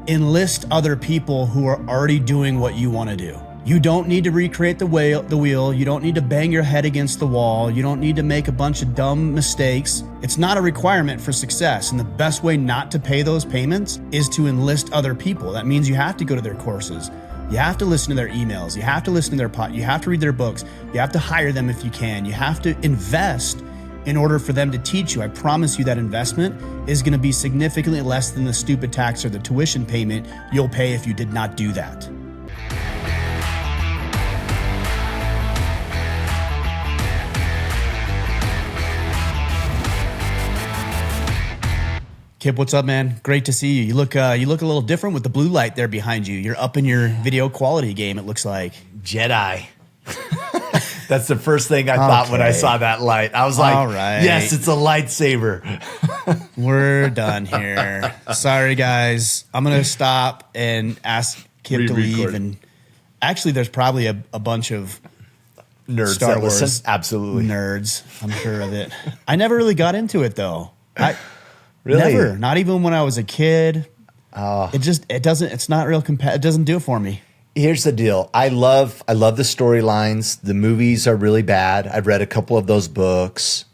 enlist other people who are already doing what you want to do. You don't need to recreate the wheel. You don't need to bang your head against the wall. You don't need to make a bunch of dumb mistakes. It's not a requirement for success. And the best way not to pay those payments is to enlist other people. That means you have to go to their courses. You have to listen to their emails. You have to listen to their you have to read their books. You have to hire them if you can. You have to invest in order for them to teach you. I promise you that investment is going to be significantly less than the stupid tax or the tuition payment you'll pay if you did not do that. Kipp, what's up, man? Great to see you. You look a little different with the blue light there behind you. You're up in your video quality game, it looks like. Jedi. That's the first thing I thought when I saw that light. I was like, all right. Yes, it's a lightsaber. We're done here. Sorry, guys. I'm going to stop and ask Kipp to leave. And actually, there's probably a bunch of nerds Star that Wars listen. Absolutely. Nerds. I'm sure of it. I never really got into it, though. Really? Never. Not even when I was a kid. It doesn't, it's not real it doesn't do it for me. Here's the deal. I love the storylines. The movies are really bad. I've read a couple of those books.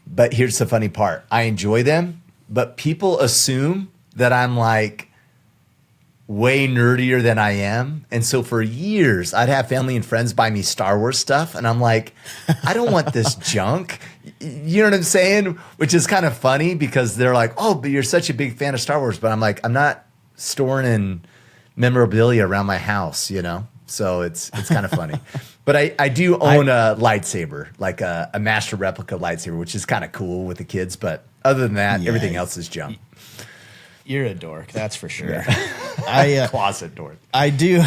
But here's the funny part. I enjoy them, but people assume that I'm like way nerdier than I am. And so for years, I'd have family and friends buy me Star Wars stuff. And I'm like, I don't want this junk. You know what I'm saying? Which is kind of funny because they're like, oh, but you're such a big fan of Star Wars. But I'm like, I'm not storing in memorabilia around my house, you know? So it's kind of funny. But I do own a lightsaber, like a master replica lightsaber, which is kind of cool with the kids. But other than that, everything else is junk. You're a dork, that's for sure. Closet dork. I do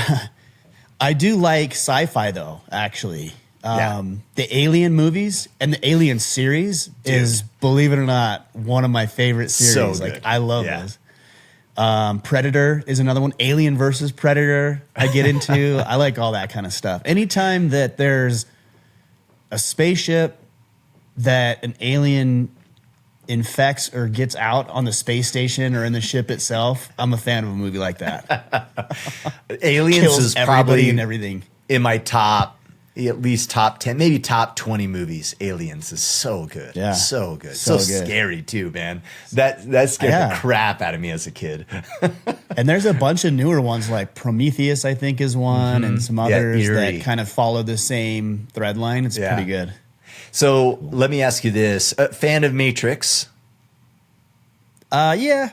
like sci-fi though, actually. The Alien movies and the Alien series is, believe it or not, one of my favorite series. So good. Like I love those. Predator is another one. Alien versus Predator I get into. I like all that kind of stuff. Anytime that there's a spaceship that an alien infects or gets out on the space station or in the ship itself, I'm a fan of a movie like that. Aliens Kills is everybody probably and everything. In my at least top 10, maybe top 20 movies. Aliens is so good. Yeah. So good. So So good. scary too, man. That scared the crap out of me as a kid. And there's a bunch of newer ones like Prometheus, I think, is one, and some others that kind of follow the same thread line. It's pretty good. So let me ask you this. Fan of Matrix? Yeah.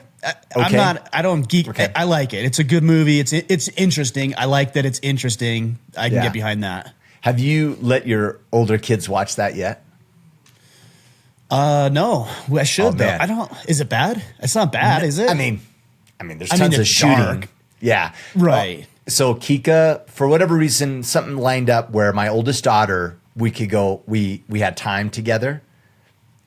I don't geek. Okay. I like it. It's a good movie. It's interesting. I like that it's interesting. I can get behind that. Have you let your older kids watch that yet? No. I should though. Man. I don't. Is it bad? It's not bad, is it? I mean, there's tons of shooting. Dark. Yeah. Right. So Kika, for whatever reason, something lined up where my oldest daughter, we could go, we had time together.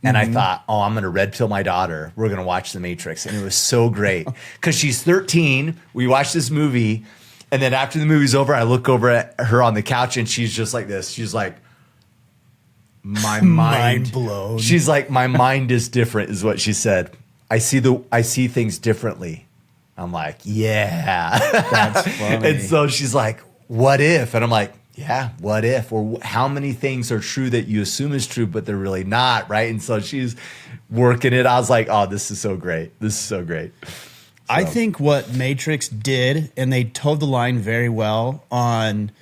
And I thought, oh, I'm going to red pill my daughter. We're going to watch The Matrix. And it was so great because she's 13. We watched this movie. And then after the movie's over, I look over at her on the couch and she's just like this. She's like, my mind blown. She's like, my mind is different is what she said. I see things differently. I'm like, yeah. That's funny. And so she's like, what if? And I'm like, yeah, what if? Or how many things are true that you assume is true, but they're really not, right? And so she's working it. I was like, oh, this is so great. This is so great. So. I think what Matrix did, and they towed the line very well on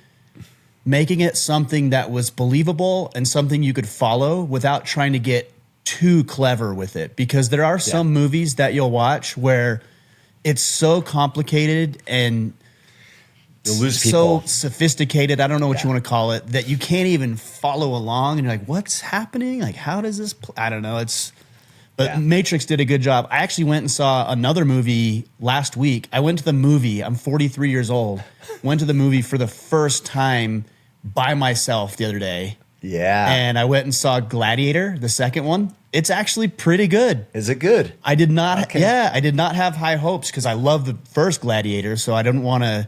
making it something that was believable and something you could follow without trying to get too clever with it. Because there are some movies that you'll watch where it's so complicated and you'll lose people. So sophisticated, I don't know what you want to call it, that you can't even follow along. And you're like, what's happening? Like, how does this I don't know. But Matrix did a good job. I actually went and saw another movie last week. I went to the movie. I'm 43 years old. Went to the movie for the first time by myself the other day. Yeah. And I went and saw Gladiator, the second one. It's actually pretty good. Is it good? I did not. I did not have high hopes because I love the first Gladiator, so I didn't want to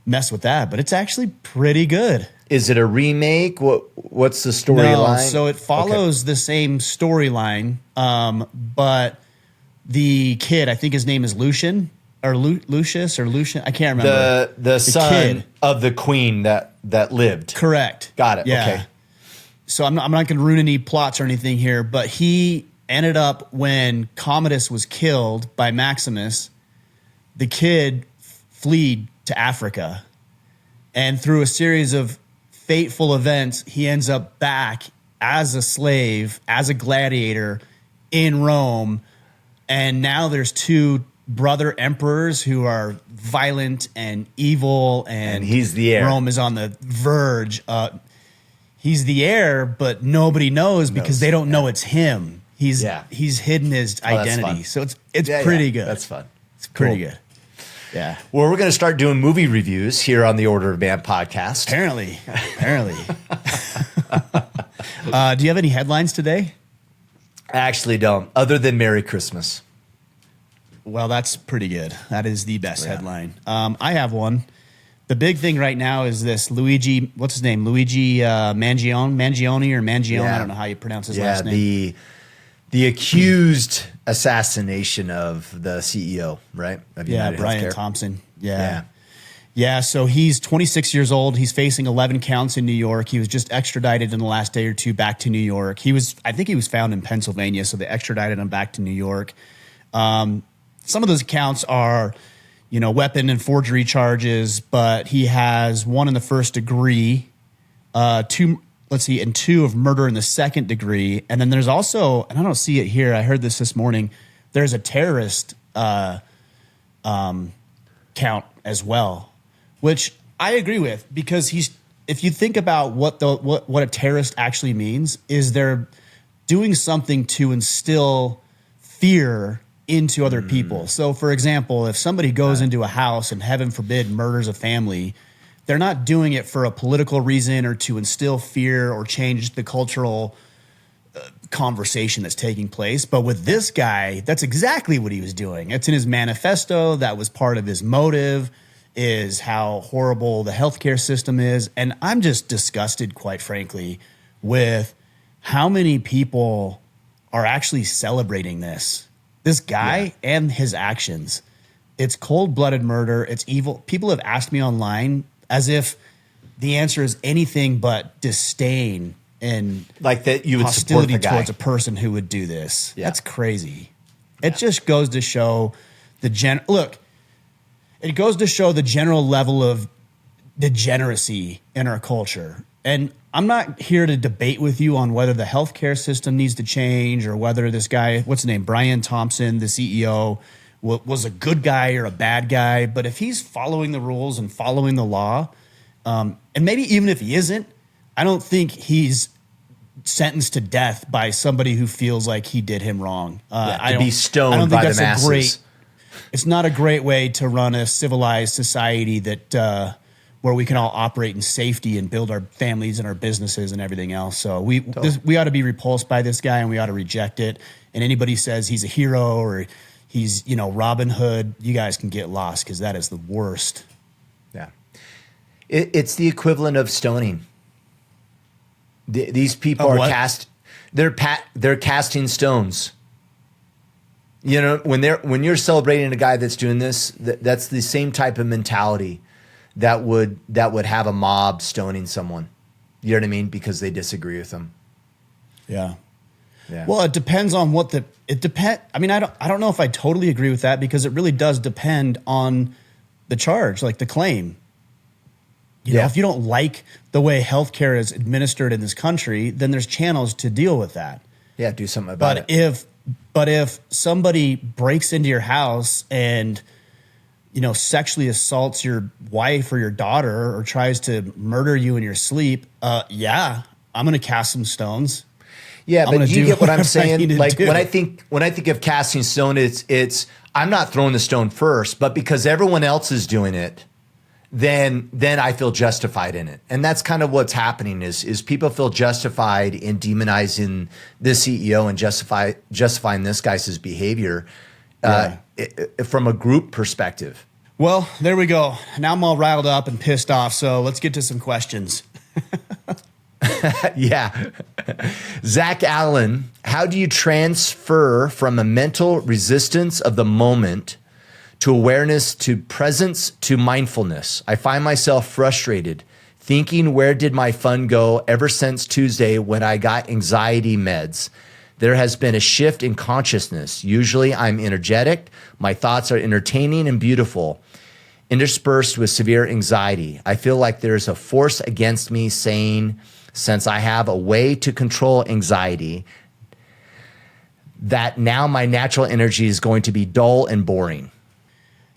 mess with that. But it's actually pretty good. Is it a remake? What's the storyline? No, so it follows the same storyline, but the kid, I think his name is Lucian, or Lucius or Lucian. I can't remember. The son kid. of the queen that lived. Correct. Got it. Yeah. Okay. So I'm not going to ruin any plots or anything here, but he ended up, when Commodus was killed by Maximus, the kid fled to Africa. And through a series of fateful events, he ends up back as a slave, as a gladiator in Rome. And now there's two brother emperors who are violent and evil, and he's the heir. Rome is on the verge. He's the heir, but nobody knows because they don't know it's him. He's hidden his identity. So it's pretty good. That's fun. It's pretty good. Yeah. Well, we're going to start doing movie reviews here on the Order of Man podcast. Apparently. Do you have any headlines today? I actually don't, other than Merry Christmas. Well, that's pretty good. That is the best headline. I have one. The big thing right now is this Luigi, what's his name? Luigi Mangione or Mangione. Yeah. I don't know how you pronounce his last name. The accused assassination of the CEO, right? Of United Brian Healthcare. Thompson. Yeah, so he's 26 years old. He's facing 11 counts in New York. He was just extradited in the last day or two back to New York. I think he was found in Pennsylvania, so they extradited him back to New York. Some of those counts are, weapon and forgery charges, but he has one in the first degree, two of murder in the second degree. And then there's also, and I don't see it here, I heard this morning, there's a terrorist count as well, which I agree with, because if you think about what a terrorist actually means, is they're doing something to instill fear into other people. So, for example, if somebody goes into a house and, heaven forbid, murders a family, they're not doing it for a political reason or to instill fear or change the cultural conversation that's taking place. But with this guy, that's exactly what he was doing. It's in his manifesto. That was part of his motive, is how horrible the healthcare system is. And I'm just disgusted, quite frankly, with how many people are actually celebrating this guy and his actions. It's cold-blooded murder. It's evil. People have asked me online as if the answer is anything but disdain and like that you would hostility support the guy towards a person who would do this. Yeah. That's crazy. It just goes to show it goes to show the general level of degeneracy in our culture. And I'm not here to debate with you on whether the healthcare system needs to change or whether this guy, what's his name, Brian Thompson, the CEO, was a good guy or a bad guy. But if he's following the rules and following the law, and maybe even if he isn't, I don't think he's sentenced to death by somebody who feels like he did him wrong. To be stoned by the masses. It's not a great way to run a civilized society that where we can all operate in safety and build our families and our businesses and everything else. So we ought to be repulsed by this guy, and we ought to reject it. And anybody says he's a hero or he's Robin Hood, you guys can get lost, because that is the worst. Yeah, it's the equivalent of stoning. These people are they're casting stones. When you're celebrating a guy that's doing this, that's the same type of mentality that would have a mob stoning someone. You know what I mean? Because they disagree with them. Yeah. Well, it depends on I mean, I don't know if I totally agree with that, because it really does depend on the charge, like the claim. If you don't like the way healthcare is administered in this country, then there's channels to deal with that. Yeah, do something about it. But if somebody breaks into your house and sexually assaults your wife or your daughter or tries to murder you in your sleep, I'm going to cast some stones. Yeah, but you get what I'm saying? Like when I think of casting stone, it's I'm not throwing the stone first, but because everyone else is doing it, then I feel justified in it. And that's kind of what's happening is people feel justified in demonizing this CEO and justifying this guy's behavior from a group perspective. Well, there we go. Now I'm all riled up and pissed off, so let's get to some questions. Yeah. Zach Allen, how do you transfer from a mental resistance of the moment to awareness, to presence, to mindfulness. I find myself frustrated, thinking, where did my fun go ever since Tuesday when I got anxiety meds? There has been a shift in consciousness. Usually I'm energetic, my thoughts are entertaining and beautiful, interspersed with severe anxiety. I feel like there's a force against me saying, since I have a way to control anxiety, that now my natural energy is going to be dull and boring.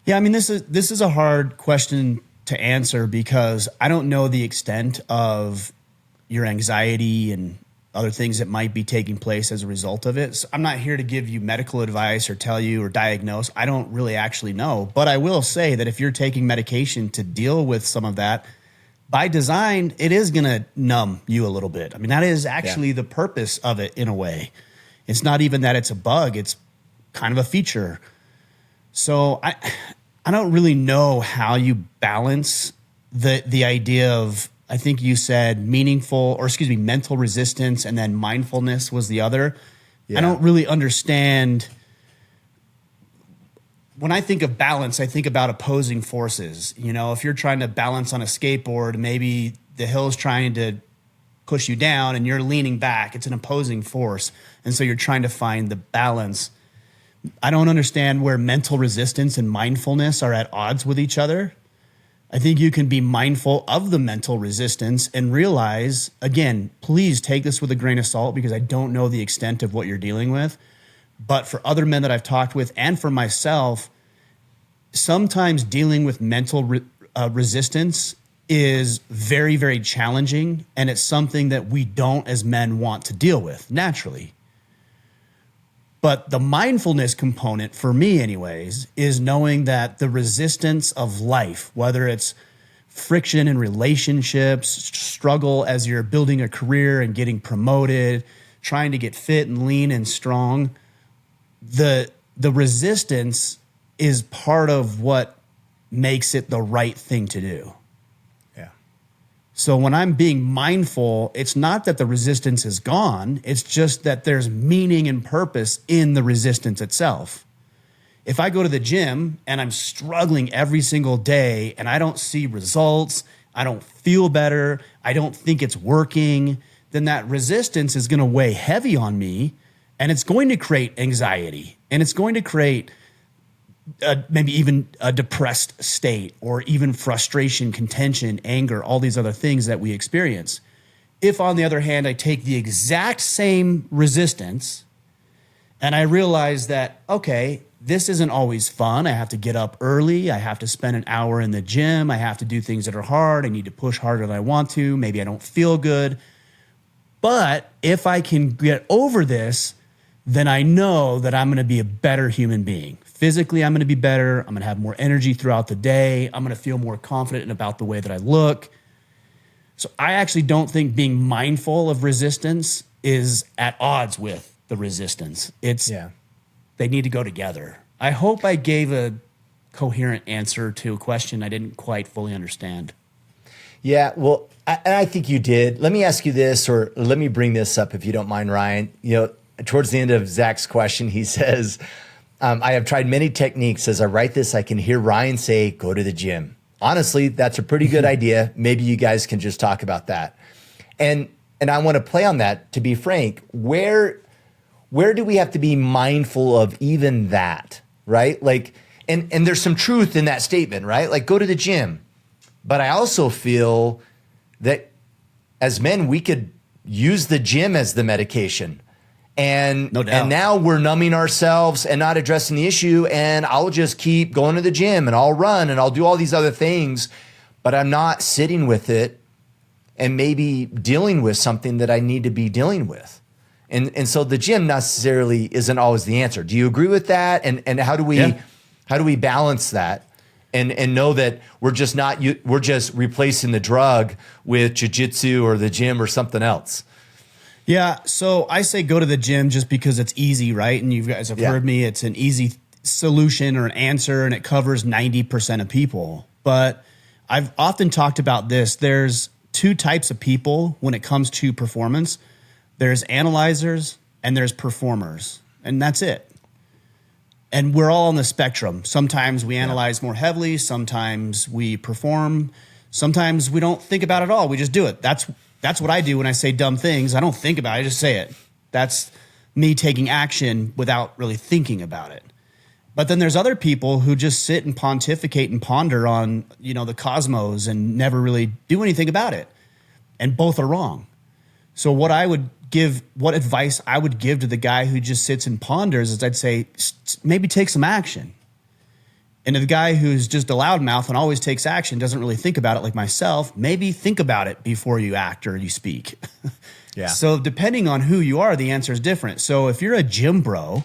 Yeah, I mean, this is a hard question to answer because I don't know the extent of your anxiety and other things that might be taking place as a result of it. So I'm not here to give you medical advice or tell you or diagnose. I don't really actually know. But I will say that if you're taking medication to deal with some of that, by design, it is going to numb you a little bit. I mean, that is actually the purpose of it in a way. It's not even that it's a bug. It's kind of a feature. So I don't really know how you balance the idea of, I think you said mental resistance, and then mindfulness was the other. Yeah. I don't really understand. When I think of balance, I think about opposing forces. You know, if you're trying to balance on a skateboard, maybe the hill's trying to push you down and you're leaning back. It's an opposing force. And so you're trying to find the balance. I don't understand where mental resistance and mindfulness are at odds with each other. I think you can be mindful of the mental resistance and realize, again, please take this with a grain of salt because I don't know the extent of what you're dealing with. But for other men that I've talked with and for myself, sometimes dealing with mental resistance is very, very challenging. And it's something that we don't as men want to deal with naturally. But the mindfulness component, for me anyways, is knowing that the resistance of life, whether it's friction in relationships, struggle as you're building a career and getting promoted, trying to get fit and lean and strong, the resistance is part of what makes it the right thing to do. So when I'm being mindful, it's not that the resistance is gone. It's just that there's meaning and purpose in the resistance itself. If I go to the gym and I'm struggling every single day and I don't see results, I don't feel better, I don't think it's working, then that resistance is going to weigh heavy on me and it's going to create anxiety and it's going to create maybe even a depressed state or even frustration, contention, anger, all these other things that we experience. If, on the other hand, I take the exact same resistance and I realize that, okay, this isn't always fun. I have to get up early. I have to spend an hour in the gym. I have to do things that are hard. I need to push harder than I want to. Maybe I don't feel good. But if I can get over this, then I know that I'm going to be a better human being. Physically, I'm going to be better. I'm going to have more energy throughout the day. I'm going to feel more confident about the way that I look. So I actually don't think being mindful of resistance is at odds with the resistance. They need to go together. I hope I gave a coherent answer to a question I didn't quite fully understand. Yeah, well, I think you did. Let me ask you this, or let me bring this up if you don't mind, Ryan. You know, towards the end of Zach's question, he says, I have tried many techniques. As I write this, I can hear Ryan say, go to the gym. Honestly, that's a pretty good idea. Maybe you guys can just talk about that. And I want to play on that, to be frank. Where do we have to be mindful of even that, right? Like, and there's some truth in that statement, right? Like, go to the gym. But I also feel that as men, we could use the gym as the medication. And, no doubt. And now we're numbing ourselves and not addressing the issue. And I'll just keep going to the gym and I'll run and I'll do all these other things, but I'm not sitting with it and maybe dealing with something that I need to be dealing with. And so the gym necessarily isn't always the answer. Do you agree with that? And how do we balance that and know that we're just replacing the drug with jiu-jitsu or the gym or something else? Yeah, so I say go to the gym just because it's easy, right? And you guys have heard me. It's an easy solution or an answer, and it covers 90% of people. But I've often talked about this. There's two types of people when it comes to performance. There's analyzers and there's performers, and that's it. And we're all on the spectrum. Sometimes we analyze more heavily. Sometimes we perform. Sometimes we don't think about it at all. We just do it. That's what I do when I say dumb things. I don't think about it. I just say it. That's me taking action without really thinking about it. But then there's other people who just sit and pontificate and ponder on, the cosmos and never really do anything about it. And both are wrong. So what advice I would give to the guy who just sits and ponders is I'd say, maybe take some action. And to the guy who's just a loudmouth and always takes action, doesn't really think about it like myself, maybe think about it before you act or you speak. Yeah. So depending on who you are, the answer is different. So if you're a gym bro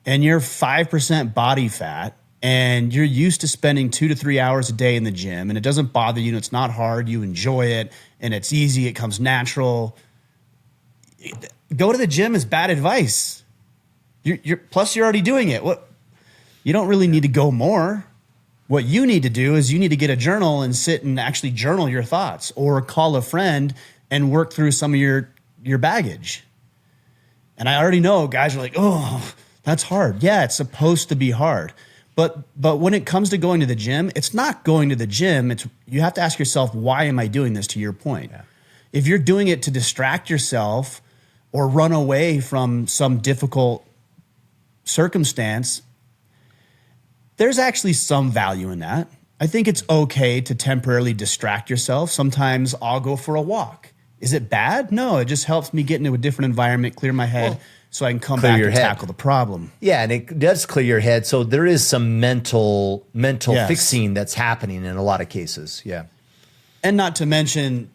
and you're 5% body fat and you're used to spending 2 to 3 hours a day in the gym and it doesn't bother you and it's not hard, you enjoy it and it's easy, it comes natural, go to the gym is bad advice. Plus you're already doing it. You don't really need to go more. What you need to do is you need to get a journal and sit and actually journal your thoughts or call a friend and work through some of your baggage. And I already know guys are like, oh, that's hard. Yeah, it's supposed to be hard. But when it comes to going to the gym, it's not going to the gym. You have to ask yourself, why am I doing this, to your point? Yeah. If you're doing it to distract yourself or run away from some difficult circumstance, there's actually some value in that. I think it's okay to temporarily distract yourself. Sometimes I'll go for a walk. Is it bad? No, it just helps me get into a different environment, clear my head, so I can come back and tackle the problem. Yeah, and it does clear your head. So there is some mental fixing that's happening in a lot of cases. Yeah. And not to mention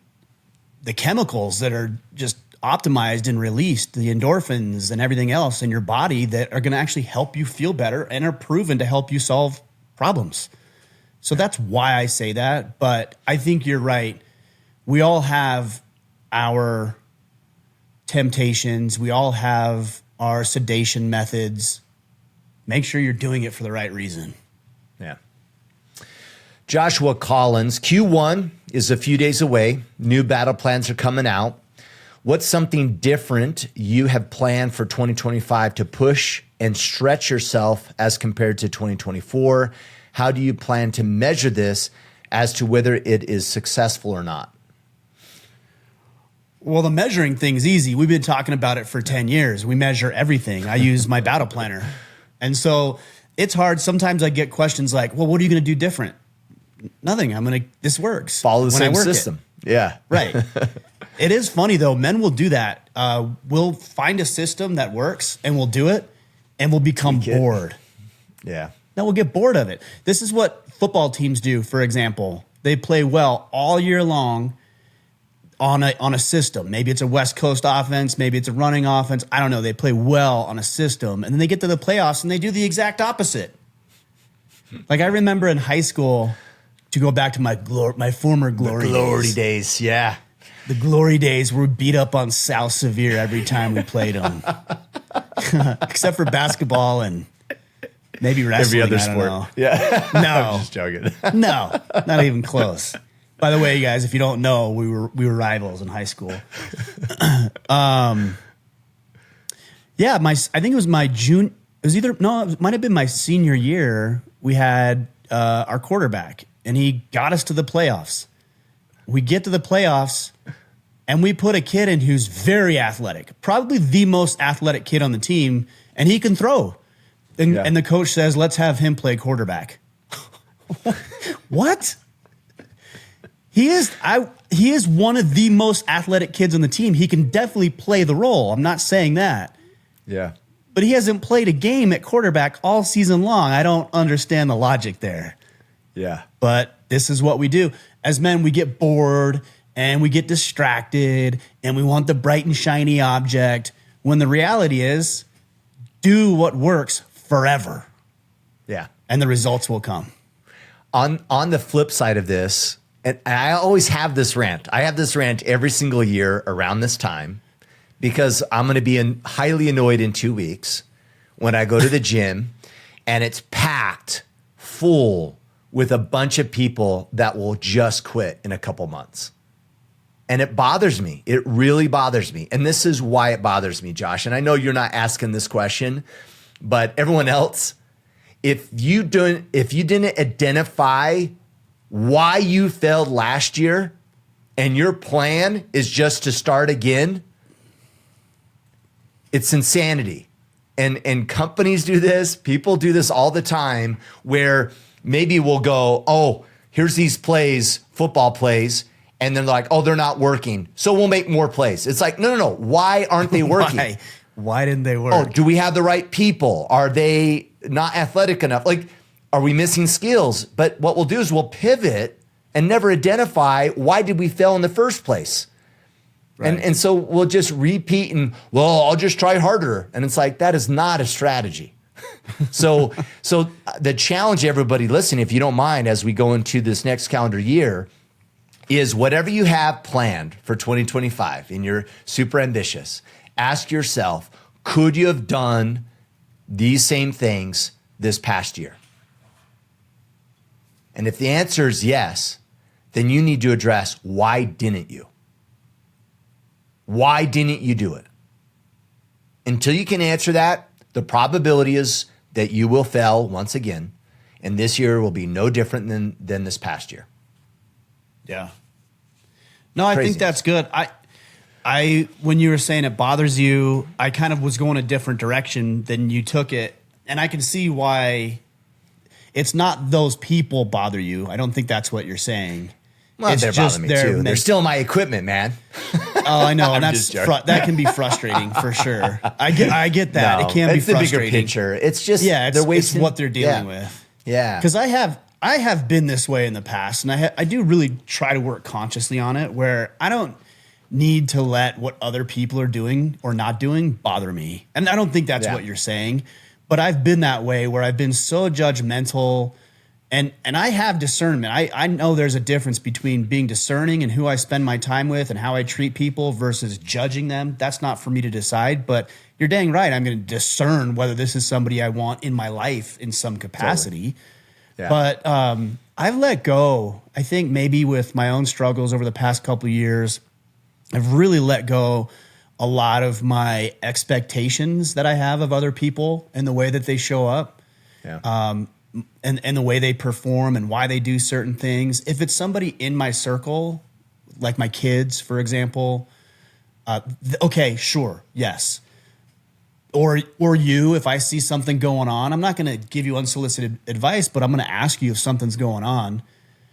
the chemicals that are just optimized and released, the endorphins and everything else in your body that are going to actually help you feel better and are proven to help you solve problems. So that's why I say that. But I think you're right. We all have our temptations. We all have our sedation methods. Make sure you're doing it for the right reason. Yeah. Joshua Collins, Q1 is a few days away. New battle plans are coming out. What's something different you have planned for 2025 to push and stretch yourself as compared to 2024? How do you plan to measure this as to whether it is successful or not? Well, the measuring thing's easy. We've been talking about it for 10 years. We measure everything. I use my battle planner. And so it's hard. Sometimes I get questions like, well, what are you going to do different? Nothing. This works. Follow the same system. Yeah. Right. It is funny though. Men will do that. We'll find a system that works and we'll do it and we'll become bored. Yeah. Then we'll get bored of it. This is what football teams do, for example. They play well all year long on a system. Maybe it's a West Coast offense. Maybe it's a running offense. I don't know. They play well on a system. And then they get to the playoffs and they do the exact opposite. Like I remember in high school, to go back to my former glory days. Yeah. The glory days were beat up on South Severe every time we played them. Except for basketball and maybe wrestling. Every other I don't sport. know. Yeah. No. I'm just joking. No, not even close. By the way, guys, if you don't know, we were rivals in high school. Yeah, I think it was my June. It was it might have been my senior year. We had our quarterback, and he got us to the playoffs. We get to the playoffs, and we put a kid in who's very athletic, probably the most athletic kid on the team, and he can throw. And the coach says, let's have him play quarterback. What? He is one of the most athletic kids on the team. He can definitely play the role. I'm not saying that. Yeah. But he hasn't played a game at quarterback all season long. I don't understand the logic there. Yeah. But this is what we do. As men, we get bored and we get distracted and we want the bright and shiny object when the reality is do what works forever. Yeah. And the results will come. On the flip side of this, and I always have this rant. I have this rant every single year around this time because I'm going to be highly annoyed in 2 weeks when I go to the gym and it's packed full with a bunch of people that will just quit in a couple months. And it bothers me. It really bothers me. And this is why it bothers me, Josh. And I know you're not asking this question, but everyone else if you didn't identify why you failed last year and your plan is just to start again, it's insanity. And companies do this, people do this all the time, where maybe we'll go, oh, here's these plays, football plays, and they're like, oh, they're not working, so we'll make more plays. It's like, no. Why aren't they working? Why didn't they work? Oh, do we have the right people? Are they not athletic enough? Like, are we missing skills? But what we'll do is we'll pivot and never identify why did we fail in the first place. Right. And so we'll just repeat and, well, I'll just try harder. And it's like, that is not a strategy. So the challenge, everybody listening, if you don't mind, as we go into this next calendar year, is whatever you have planned for 2025 and you're super ambitious, ask yourself, could you have done these same things this past year? And if the answer is yes, then you need to address, why didn't you? Why didn't you do it? Until you can answer that, the probability is that you will fail once again, and this year will be no different than this past year. Yeah. No, I think that's good. I when you were saying it bothers you, I kind of was going a different direction than you took it, and I can see why. It's not those people bother you. I don't think that's what you're saying. Well, they're bothering me too. They're still my equipment, man. Oh, I know, and that can be frustrating for sure. I get that. No, it can be frustrating. It's the bigger picture. It's just it's what they're dealing with. Yeah, because I have been this way in the past, and I do really try to work consciously on it, where I don't need to let what other people are doing or not doing bother me. And I don't think that's what you're saying, but I've been that way where I've been so judgmental. And I have discernment. I know there's a difference between being discerning and who I spend my time with and how I treat people versus judging them. That's not for me to decide, but you're dang right. I'm going to discern whether this is somebody I want in my life in some capacity. Totally. Yeah. But I've let go. I think maybe with my own struggles over the past couple of years, I've really let go a lot of my expectations that I have of other people and the way that they show up. Yeah. And the way they perform and why they do certain things. If it's somebody in my circle, like my kids, for example, okay, sure, yes. Or you, if I see something going on, I'm not going to give you unsolicited advice, but I'm going to ask you if something's going on.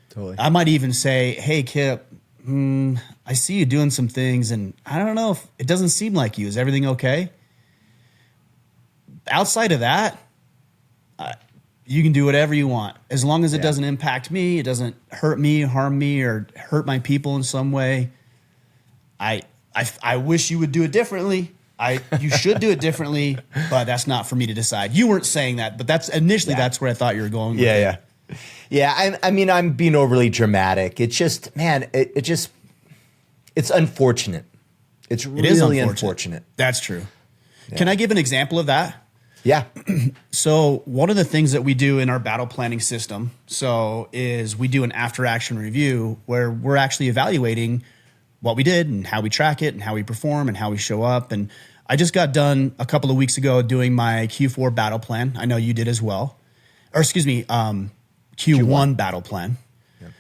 Totally. I might even say, hey, Kip, I see you doing some things, and I don't know if it doesn't seem like you. Is everything okay? Outside of that, you can do whatever you want. As long as it doesn't impact me, it doesn't hurt me, harm me, or hurt my people in some way. I wish you would do it differently. You should do it differently, but that's not for me to decide. You weren't saying that, but that's where I thought you were going with it. Yeah, I mean, I'm being overly dramatic. It's just, man, it's unfortunate. It is unfortunate. That's true. Yeah. Can I give an example of that? Yeah. So one of the things that we do in our battle planning system is we do an after action review where we're actually evaluating what we did and how we track it and how we perform and how we show up. And I just got done a couple of weeks ago doing my Q4 battle plan. I know you did as well. Or excuse me, Q1 battle plan. Yep.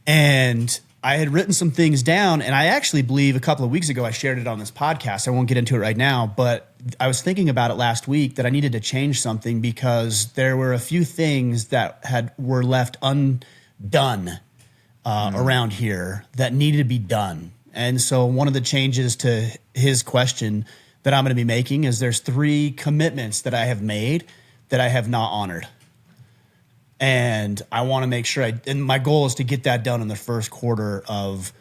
And I had written some things down, and I actually believe a couple of weeks ago I shared it on this podcast. I won't get into it right now, but I was thinking about it last week that I needed to change something because there were a few things that were left undone around here that needed to be done. And so one of the changes to his question that I'm going to be making is there's 3 commitments that I have made that I have not honored. And I want to make sure and my goal is to get that done in the first quarter of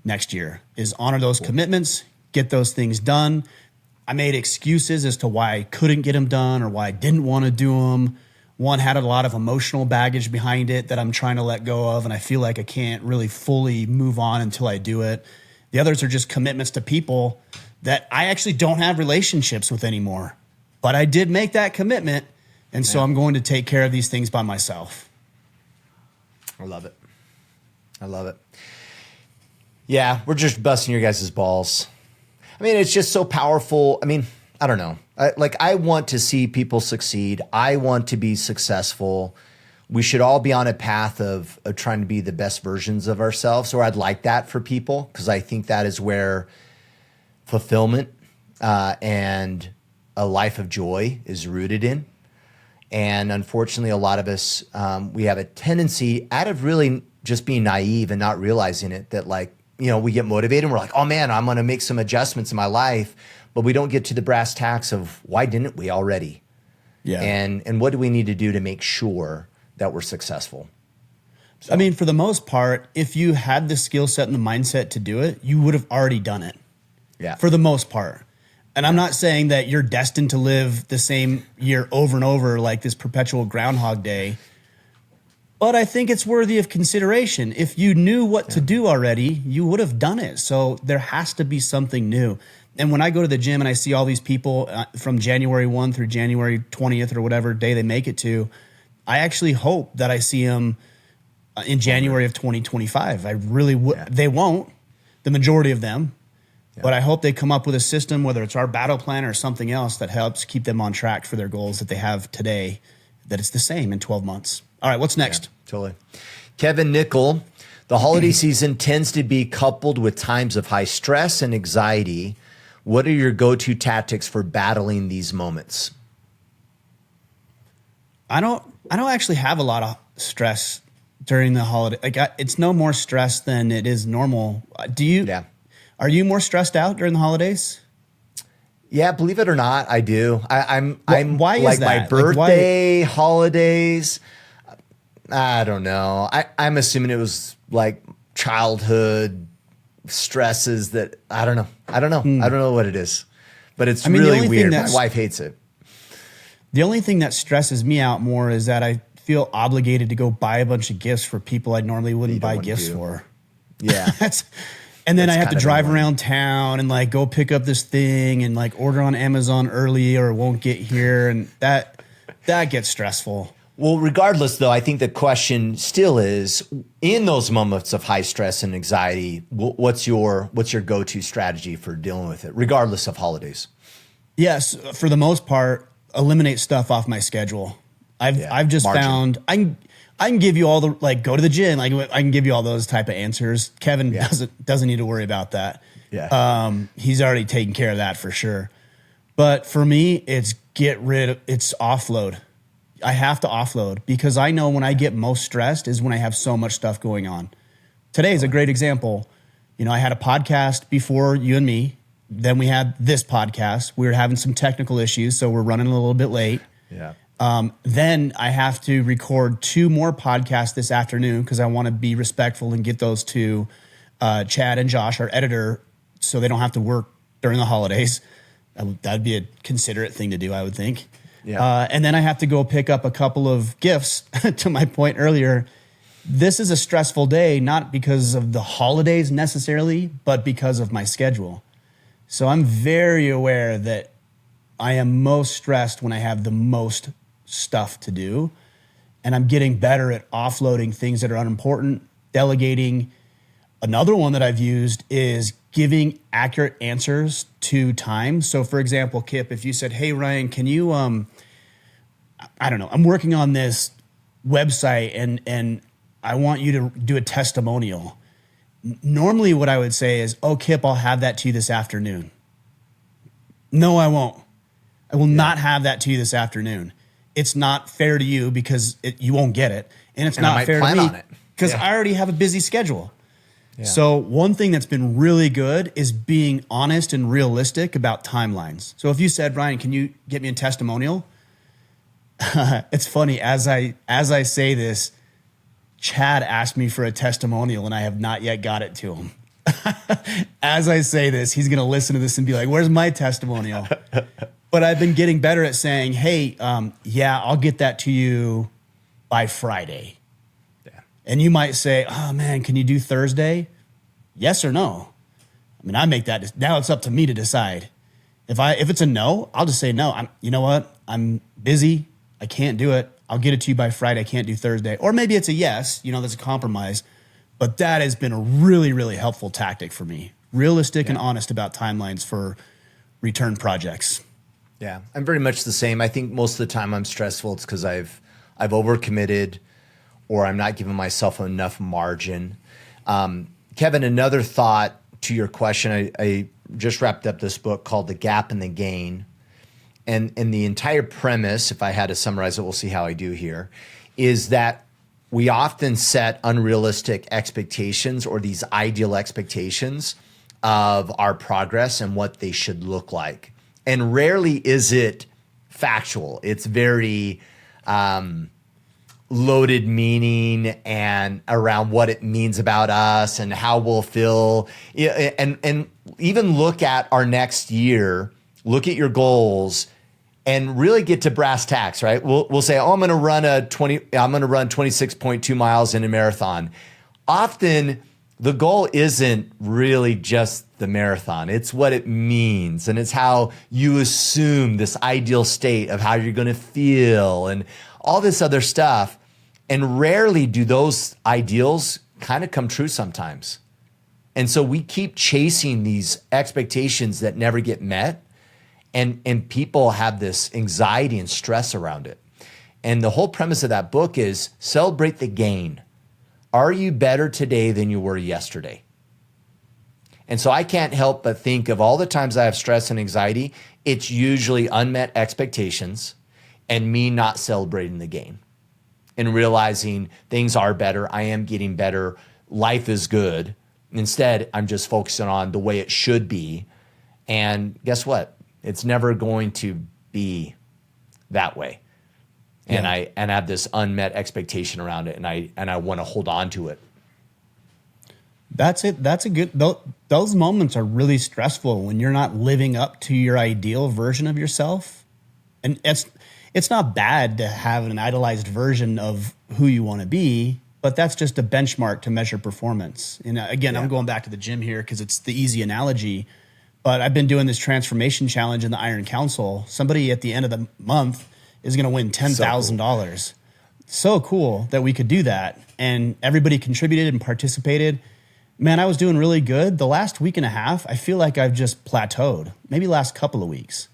next year, is honor those commitments, get those things done. I made excuses as to why I couldn't get them done or why I didn't want to do them. One had a lot of emotional baggage behind it that I'm trying to let go of, and I feel like I can't really fully move on until I do it. The others are just commitments to people that I actually don't have relationships with anymore. But I did make that commitment. And so I'm going to take care of these things by myself. I love it. Yeah, we're just busting your guys' balls. I mean, it's just so powerful. I mean, I don't know. I want to see people succeed. I want to be successful. We should all be on a path of trying to be the best versions of ourselves, or I'd like that for people, because I think that is where fulfillment and a life of joy is rooted in. And unfortunately, a lot of us, we have a tendency, out of really just being naive and not realizing it, that we get motivated and we're like, oh man, I'm going to make some adjustments in my life, but we don't get to the brass tacks of why didn't we already? Yeah. And what do we need to do to make sure that we're successful? So. I mean, for the most part, if you had the skill set and the mindset to do it, you would have already done it. Yeah. For the most part. And I'm not saying that you're destined to live the same year over and over like this perpetual Groundhog Day, but I think it's worthy of consideration. If you knew what to do already, you would have done it. So there has to be something new. And when I go to the gym and I see all these people from January 1 through January 20th or whatever day they make it to, I actually hope that I see them in January of 2025. I really would. Yeah. They won't, the majority of them. Yeah. But I hope they come up with a system, whether it's our battle plan or something else, that helps keep them on track for their goals that they have today, that it's the same in 12 months. All right, what's next? Yeah, totally. Kevin Nickel, the holiday season tends to be coupled with times of high stress and anxiety. What are your go-to tactics for battling these moments? I don't actually have a lot of stress during the holiday. It's no more stress than it is normal. Do you? Yeah. Are you more stressed out during the holidays? Yeah, believe it or not, I do. I'm why is like that? My birthday, holidays. I don't know. I'm assuming it was like childhood stresses that I don't know. I don't know what it is, but it's really weird. My wife hates it. The only thing that stresses me out more is that I feel obligated to go buy a bunch of gifts for people I normally wouldn't buy gifts for. Yeah. And then I have to drive around town and go pick up this thing and order on Amazon early or it won't get here. And that gets stressful. Well, regardless though, I think the question still is, in those moments of high stress and anxiety, what's your go-to strategy for dealing with it, regardless of holidays? Yes. For the most part, eliminate stuff off my schedule. I've just found I can give you all the go to the gym. I can give you all those type of answers. Kevin doesn't need to worry about that. Yeah. He's already taken care of that for sure. But for me, it's it's offload. I have to offload because I know when I get most stressed is when I have so much stuff going on. Today is a great example. I had a podcast before you and me. Then we had this podcast. We were having some technical issues, so we're running a little bit late. Yeah. Then I have to record 2 more podcasts this afternoon because I want to be respectful and get those to Chad and Josh, our editor, so they don't have to work during the holidays. That'd be a considerate thing to do, I would think. Yeah. And then I have to go pick up a couple of gifts. To my point earlier, this is a stressful day, not because of the holidays necessarily, but because of my schedule. So I'm very aware that I am most stressed when I have the most stuff to do. And I'm getting better at offloading things that are unimportant, delegating. Another one that I've used is giving accurate answers to time. So for example, Kipp, if you said, hey, Ryan, can you, I don't know, I'm working on this website and I want you to do a testimonial. Normally what I would say is, oh, Kipp, I'll have that to you this afternoon. No, I won't. I will not have that to you this afternoon. It's not fair to you because you won't get it. And it's not fair to me because I already have a busy schedule. Yeah. So one thing that's been really good is being honest and realistic about timelines. So if you said, Ryan, can you get me a testimonial? It's funny, as I say this, Chad asked me for a testimonial and I have not yet got it to him. As I say this, he's going to listen to this and be like, where's my testimonial? But I've been getting better at saying, hey, I'll get that to you by Friday. Yeah. And you might say, oh man, can you do Thursday? Yes or no? I mean, I make that. Now it's up to me to decide. If it's a no, I'll just say no. You know what? I'm busy. I can't do it. I'll get it to you by Friday. I can't do Thursday. Or maybe it's a yes, there's a compromise. But that has been a really, really helpful tactic for me. Realistic and honest about timelines for return projects. Yeah, I'm very much the same. I think most of the time I'm stressful. It's because I've overcommitted, or I'm not giving myself enough margin. Kevin, another thought to your question. I just wrapped up this book called The Gap and the Gain. And the entire premise, if I had to summarize it, we'll see how I do here, is that we often set unrealistic expectations or these ideal expectations of our progress and what they should look like. And rarely is it factual. It's very loaded meaning and around what it means about us and how we'll feel. And even look at our next year, look at your goals, and really get to brass tacks, right? We'll say, oh, I'm going to run 26.2 miles in a marathon. Often the goal isn't really just the marathon. It's what it means. And it's how you assume this ideal state of how you're going to feel and all this other stuff. And rarely do those ideals kind of come true sometimes. And so we keep chasing these expectations that never get met. And people have this anxiety and stress around it. And the whole premise of that book is celebrate the gain. Are you better today than you were yesterday? And so I can't help but think of all the times I have stress and anxiety, it's usually unmet expectations and me not celebrating the gain and realizing things are better. I am getting better. Life is good. Instead, I'm just focusing on the way it should be. And guess what? It's never going to be that way. And Yeah. I have this unmet expectation around it, and I want to hold on to it. That's it. That's a good, those moments are really stressful when you're not living up to your ideal version of yourself. And it's not bad to have an idolized version of who you want to be, but that's just a benchmark to measure performance. And again, Yeah. I'm going back to the gym here because it's the easy analogy, but I've been doing this transformation challenge in the Iron Council. Somebody at the end of the month is going to win $10,000. So cool that we could do that. And everybody contributed and participated. Man, I was doing really good. The last week and a half, I feel like I've just plateaued, maybe last couple of weeks.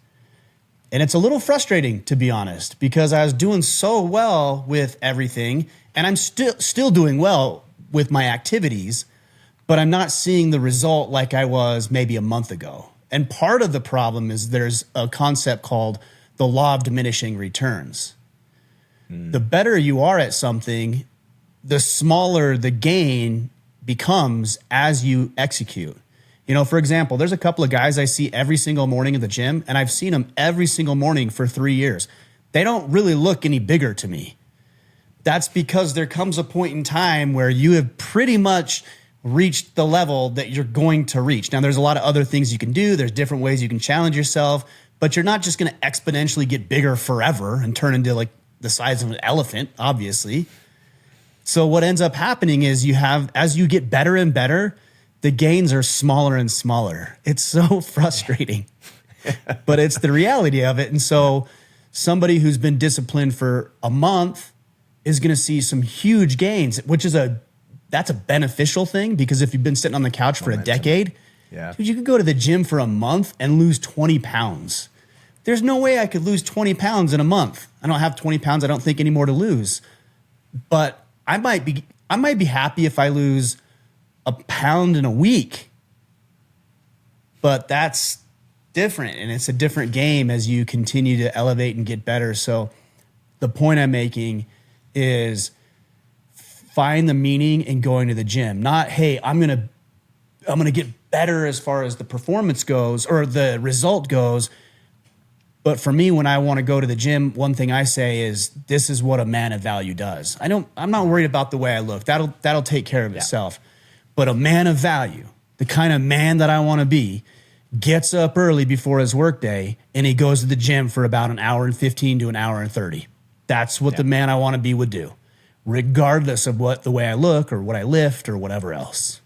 And it's a little frustrating, to be honest, because I was doing so well with everything, and I'm still doing well with my activities, but I'm not seeing the result like I was maybe a month ago. And part of the problem is there's a concept called the law of diminishing returns. The better you are at something, the smaller the gain becomes as you execute. You know, for example, there's a couple of guys I see every single morning at the gym, and I've seen them every single morning for 3 years. They don't really look any bigger to me. That's because there comes a point in time where you have pretty much reached the level that you're going to reach. Now, there's a lot of other things you can do. There's different ways you can challenge yourself, but you're not just going to exponentially get bigger forever and turn into like the size of an elephant, obviously. So what ends up happening is as you get better and better, the gains are smaller and smaller. It's so frustrating, but it's the reality of it. And so somebody who's been disciplined for a month is going to see some huge gains, which is that's a beneficial thing, because if you've been sitting on the couch for a decade, dude, you could go to the gym for a month and lose 20 pounds. There's no way I could lose 20 pounds in a month. I don't have 20 pounds, I don't think, anymore to lose. But I might be happy if I lose a pound in a week. But that's different, and it's a different game as you continue to elevate and get better. So the point I'm making is find the meaning in going to the gym. Not, hey, I'm gonna get better as far as the performance goes or the result goes. But for me, when I want to go to the gym, one thing I say is, this is what a man of value does. I'm not worried about the way I look. That'll take care of itself. But a man of value, the kind of man that I want to be, gets up early before his workday and he goes to the gym for about an hour and 15 to an hour and 30. That's what the man I want to be would do, regardless of what the way I look or what I lift or whatever else.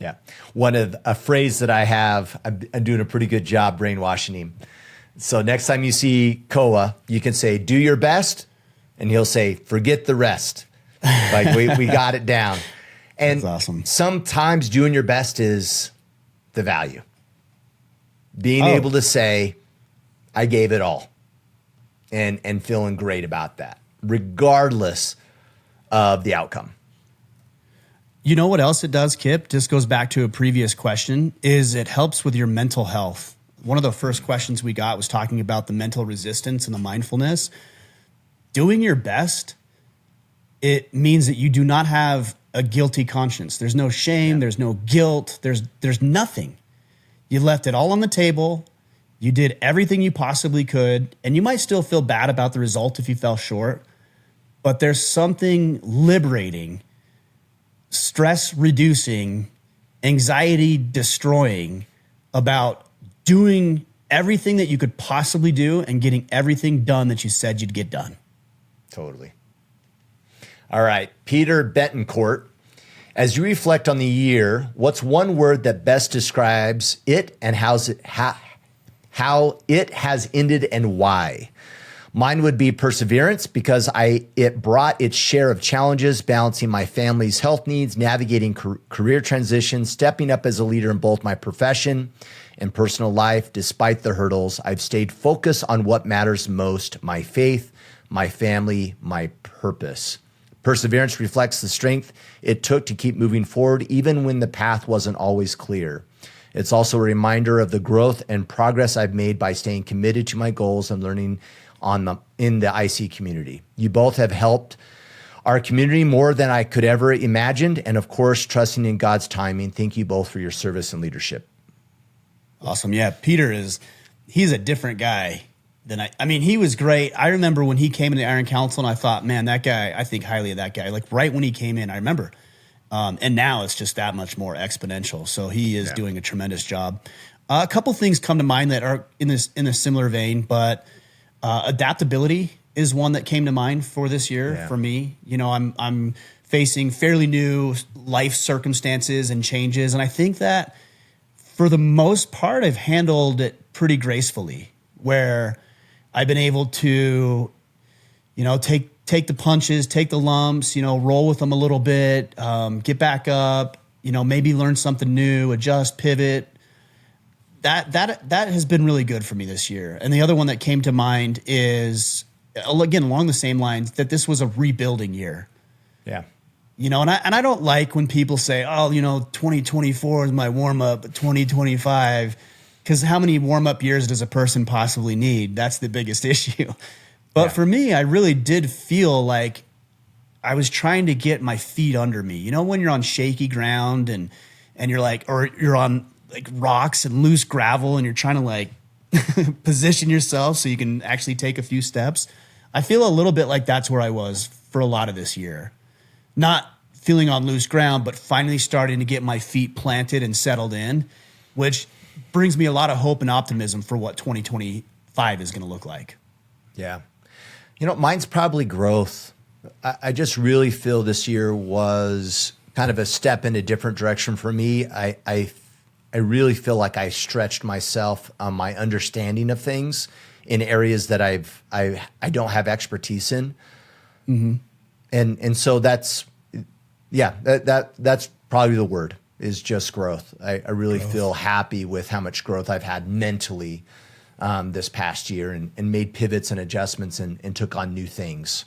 Yeah. A phrase that I have, I'm doing a pretty good job brainwashing him. So next time you see Koa, you can say, do your best. And he'll say, forget the rest. Like we got it down. And that's awesome. Sometimes doing your best is the value. Being able to say, I gave it all and feeling great about that, regardless of the outcome. You know what else it does, Kipp? Just goes back to a previous question, is it helps with your mental health. One of the first questions we got was talking about the mental resistance and the mindfulness. Doing your best, it means that you do not have a guilty conscience. There's no shame, there's no guilt, there's nothing. You left it all on the table. You did everything you possibly could, and you might still feel bad about the result if you fell short, but there's something liberating, stress reducing, anxiety destroying about doing everything that you could possibly do and getting everything done that you said you'd get done. Totally. All right, Peter Betancourt, as you reflect on the year, what's one word that best describes it and how it has ended and why? Mine would be perseverance, because it brought its share of challenges, balancing my family's health needs, navigating career transitions, stepping up as a leader in both my profession and personal life. Despite the hurdles, I've stayed focused on what matters most: my faith, my family, my purpose. Perseverance reflects the strength it took to keep moving forward, even when the path wasn't always clear. It's also a reminder of the growth and progress I've made by staying committed to my goals and learning in the IC community. You both have helped our community more than I could ever imagined, and of course, trusting in God's timing. Thank you both for your service and leadership. Awesome. Yeah, Peter he's a different guy than I mean, he was great. I remember when he came into the Iron Council, and I thought, man, that guy, I think highly of that guy. Like right when he came in, I remember. And now it's just that much more exponential. So he is doing a tremendous job. A couple things come to mind that are in a similar vein, but adaptability is one that came to mind for this year for me. You know, I'm facing fairly new life circumstances and changes, and I think that for the most part, I've handled it pretty gracefully, where I've been able to, you know, take the punches, take the lumps, you know, roll with them a little bit, get back up, you know, maybe learn something new, adjust, pivot. That has been really good for me this year. And the other one that came to mind is, again, along the same lines, that this was a rebuilding year. Yeah. You know, and I don't like when people say, oh, you know, 2024 is my warm up, 2025, because how many warm up years does a person possibly need? That's the biggest issue. But for me, I really did feel like I was trying to get my feet under me. You know, when you're on shaky ground and you're like, or you're on like rocks and loose gravel and you're trying to like position yourself so you can actually take a few steps. I feel a little bit like that's where I was for a lot of this year. Not feeling on loose ground, but finally starting to get my feet planted and settled in, which brings me a lot of hope and optimism for what 2025 is going to look like. Yeah. You know, mine's probably growth. I just really feel this year was kind of a step in a different direction for me. I really feel like I stretched myself on my understanding of things in areas that I don't have expertise in. Mm-hmm. And so that's probably the word, is just growth. I really feel happy with how much growth I've had mentally this past year, and made pivots and adjustments and took on new things.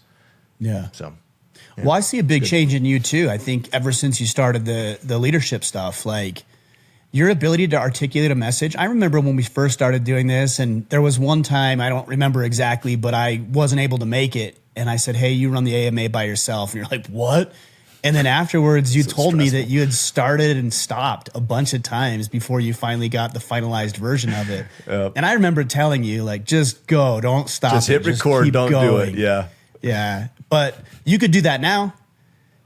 Yeah. So, well, I see a big change in you too. I think ever since you started the leadership stuff, like your ability to articulate a message. I remember when we first started doing this, and there was one time, I don't remember exactly, but I wasn't able to make it. And I said, hey, you run the AMA by yourself. And you're like, what? And then afterwards, you told me that you had started and stopped a bunch of times before you finally got the finalized version of it. Yep. And I remember telling you, like, just go, don't stop. Just hit record, don't do it. Yeah. Yeah. But you could do that now.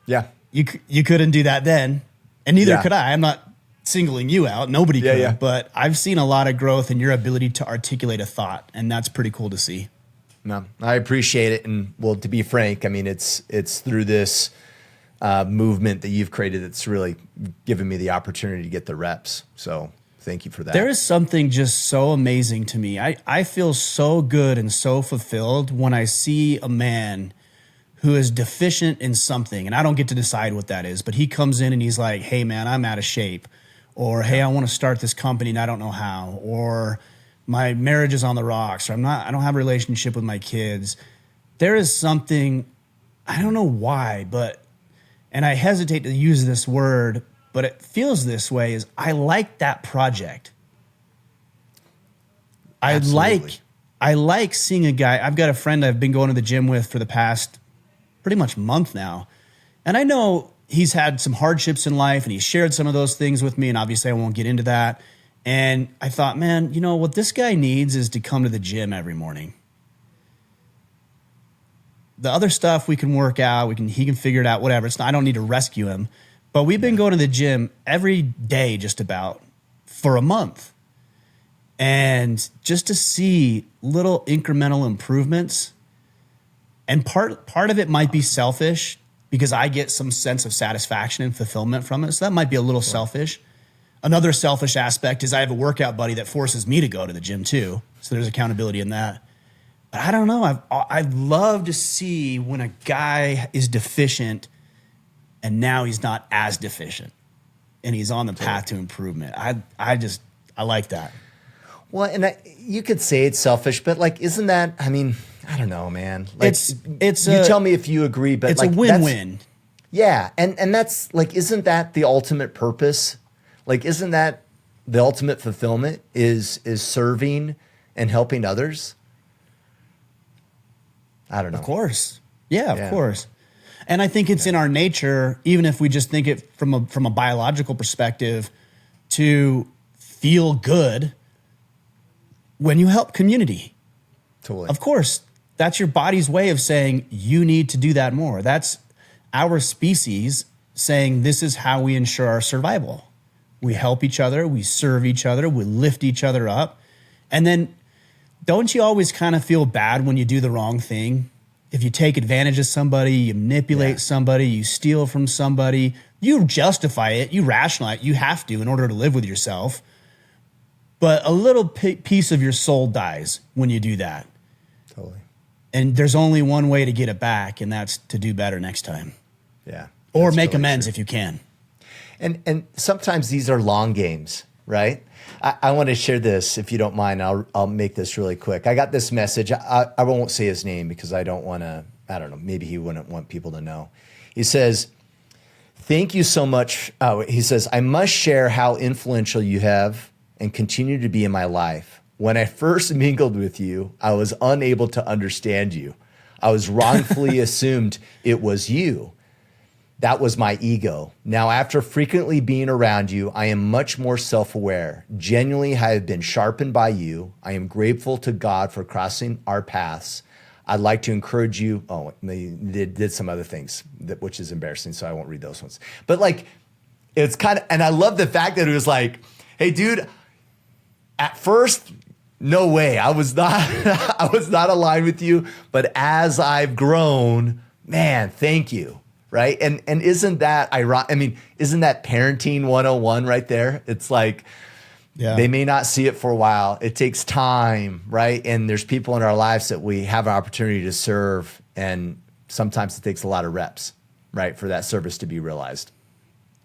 Yeah. You couldn't do that then. And neither could I. I'm not singling you out. Nobody could. Yeah. But I've seen a lot of growth in your ability to articulate a thought. And that's pretty cool to see. No, I appreciate it. And well, to be frank, I mean, it's through this movement that you've created that's really given me the opportunity to get the reps. So thank you for that. There is something just so amazing to me. I feel so good and so fulfilled when I see a man who is deficient in something, and I don't get to decide what that is, but he comes in and he's like, hey man, I'm out of shape, or hey, I want to start this company and I don't know how, or my marriage is on the rocks, or I don't have a relationship with my kids, there is something, I don't know why, and I hesitate to use this word, but it feels this way, is I like that project. Absolutely. I like seeing a guy. I've got a friend I've been going to the gym with for the past pretty much month now. And I know he's had some hardships in life and he's shared some of those things with me. And obviously I won't get into that. And I thought, man, you know what this guy needs is to come to the gym every morning. The other stuff we can work out. He can figure it out, whatever. I don't need to rescue him. But we've been going to the gym every day just about for a month. And just to see little incremental improvements, and part of it might be selfish because I get some sense of satisfaction and fulfillment from it. So that might be a little selfish. Another selfish aspect is I have a workout buddy that forces me to go to the gym too. So there's accountability in that. But I don't know. I'd love to see when a guy is deficient and now he's not as deficient and he's on the path to improvement. I like that. Well, and you could say it's selfish, but like, isn't that, I mean, I don't know, man. Like, you tell me if you agree, but it's like, a win-win. Yeah. And that's like, isn't that the ultimate purpose? Like, isn't that the ultimate fulfillment is serving and helping others? I don't know. Of course. Yeah, of course. And I think it's in our nature, even if we just think it from a biological perspective, to feel good when you help community. Totally. Of course, that's your body's way of saying you need to do that more. That's our species saying this is how we ensure our survival. We help each other, we serve each other, we lift each other up. And then don't you always kind of feel bad when you do the wrong thing? If you take advantage of somebody, you manipulate somebody, you steal from somebody, you justify it, you rationalize it, you have to in order to live with yourself. But a little piece of your soul dies when you do that. Totally. And there's only one way to get it back, and that's to do better next time. Yeah. Or make amends if you can. And sometimes these are long games, right? I want to share this, if you don't mind. I'll make this really quick. I got this message. I won't say his name because I don't want to, I don't know, maybe he wouldn't want people to know. He says, thank you so much. He says, I must share how influential you have and continue to be in my life. When I first mingled with you, I was unable to understand you. I was wrongfully assumed it was you. That was my ego. Now, after frequently being around you, I am much more self-aware. Genuinely, I have been sharpened by you. I am grateful to God for crossing our paths. I'd like to encourage you. Oh, they did some other things, which is embarrassing, so I won't read those ones. But like, it's kind of, and I love the fact that it was like, hey, dude, at first, no way. I was not aligned with you. But as I've grown, man, thank you. Right. And isn't that ironic? I mean, isn't that parenting 101 right there? It's like, they may not see it for a while. It takes time. Right. And there's people in our lives that we have an opportunity to serve. And sometimes it takes a lot of reps, right, for that service to be realized.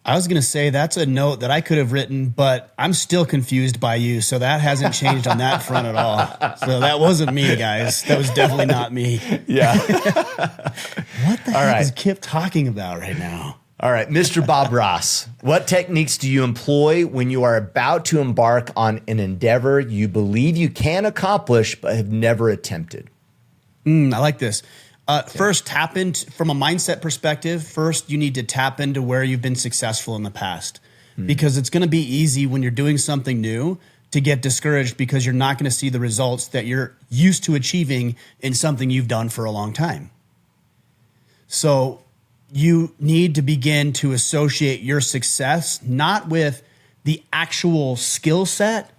I was going to say that's a note that I could have written, but I'm still confused by you. So that hasn't changed on that front at all. So that wasn't me, guys. That was definitely not me. Yeah. What the heck is Kipp talking about right now? All right, Mr. Bob Ross, what techniques do you employ when you are about to embark on an endeavor you believe you can accomplish but have never attempted? I like this. First, tap into, from a mindset perspective, first you need to tap into where you've been successful in the past. Because it's going to be easy when you're doing something new to get discouraged because you're not going to see the results that you're used to achieving in something you've done for a long time. So you need to begin to associate your success not with the actual skill set,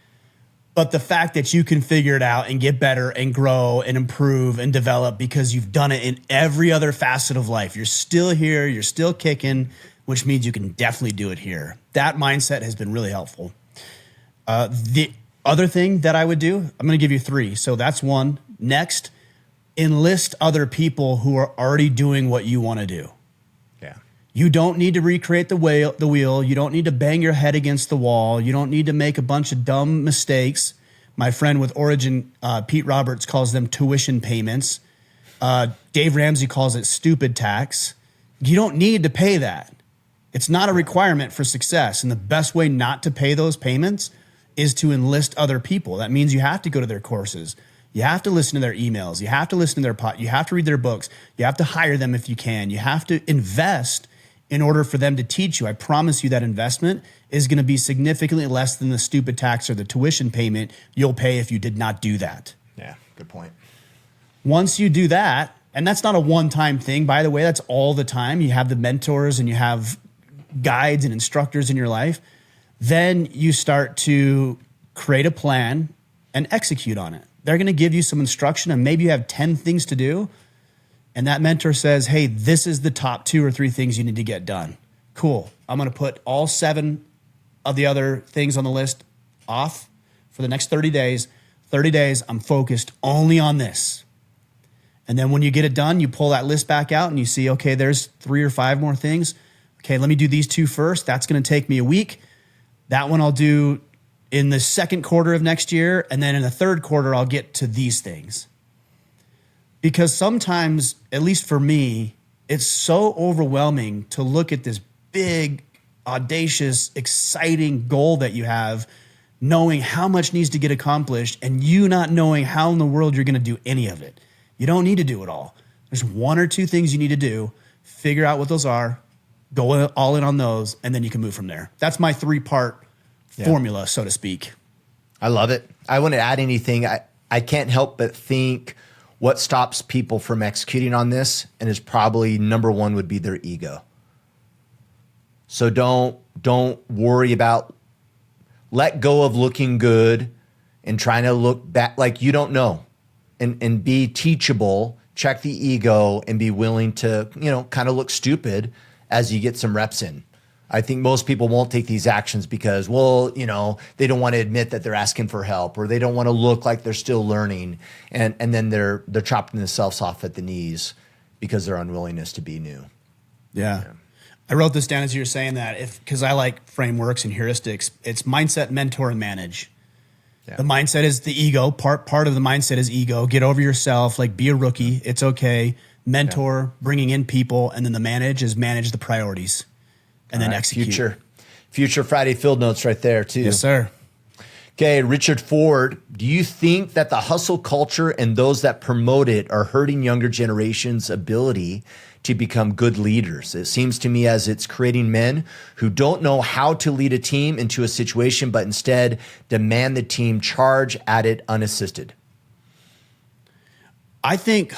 but the fact that you can figure it out and get better and grow and improve and develop because you've done it in every other facet of life. You're still here, you're still kicking, which means you can definitely do it here. That mindset has been really helpful. The other thing that I would do, I'm going to give you 3. So that's one. Next, enlist other people who are already doing what you want to do. Yeah. You don't need to recreate the wheel. You don't need to bang your head against the wall. You don't need to make a bunch of dumb mistakes. My friend with Origin, Pete Roberts, calls them tuition payments. Dave Ramsey calls it stupid tax. You don't need to pay that. It's not a requirement for success. And the best way not to pay those payments is to enlist other people. That means you have to go to their courses. You have to listen to their emails. You have to listen to their you have to read their books. You have to hire them if you can. You have to invest in order for them to teach you. I promise you that investment is going to be significantly less than the stupid tax or the tuition payment you'll pay if you did not do that. Yeah, good point. Once you do that, and that's not a one-time thing, by the way, that's all the time. You have the mentors and you have guides and instructors in your life. Then you start to create a plan and execute on it. They're going to give you some instruction and maybe you have 10 things to do. And that mentor says, hey, this is the top 2 or 3 things you need to get done. Cool. I'm going to put all 7 of the other things on the list off for the next 30 days. 30 days, I'm focused only on this. And then when you get it done, you pull that list back out and you see, okay, there's 3 or 5 more things. Okay, let me do these 2 first. That's going to take me a week. That one I'll do in the second quarter of next year. And then in the third quarter, I'll get to these things. Because sometimes, at least for me, it's so overwhelming to look at this big, audacious, exciting goal that you have, knowing how much needs to get accomplished and you not knowing how in the world you're going to do any of it. You don't need to do it all. There's 1 or 2 things you need to do, figure out what those are, go all in on those, and then you can move from there. That's my 3-part formula, so to speak. I love it. I wouldn't add anything. I can't help but think what stops people from executing on this, and is probably number 1 would be their ego. So don't worry about, let go of looking good and trying to look back like you don't know, and be teachable, check the ego, and be willing to, kind of look stupid as you get some reps in. I think most people won't take these actions because, they don't want to admit that they're asking for help, or they don't want to look like they're still learning. And then they're chopping themselves off at the knees because of their unwillingness to be new. Yeah. I wrote this down as you were saying that, because I like frameworks and heuristics. It's mindset, mentor, and manage. Yeah. The mindset is the ego. Part of the mindset is ego. Get over yourself, like be a rookie. It's okay. Mentor, bringing in people, and then the manage the priorities, and then execute. Future Friday field notes right there too. Yes, sir. Okay, Richard Ford, do you think that the hustle culture and those that promote it are hurting younger generations' ability to become good leaders? It seems to me as it's creating men who don't know how to lead a team into a situation, but instead demand the team charge at it unassisted. I think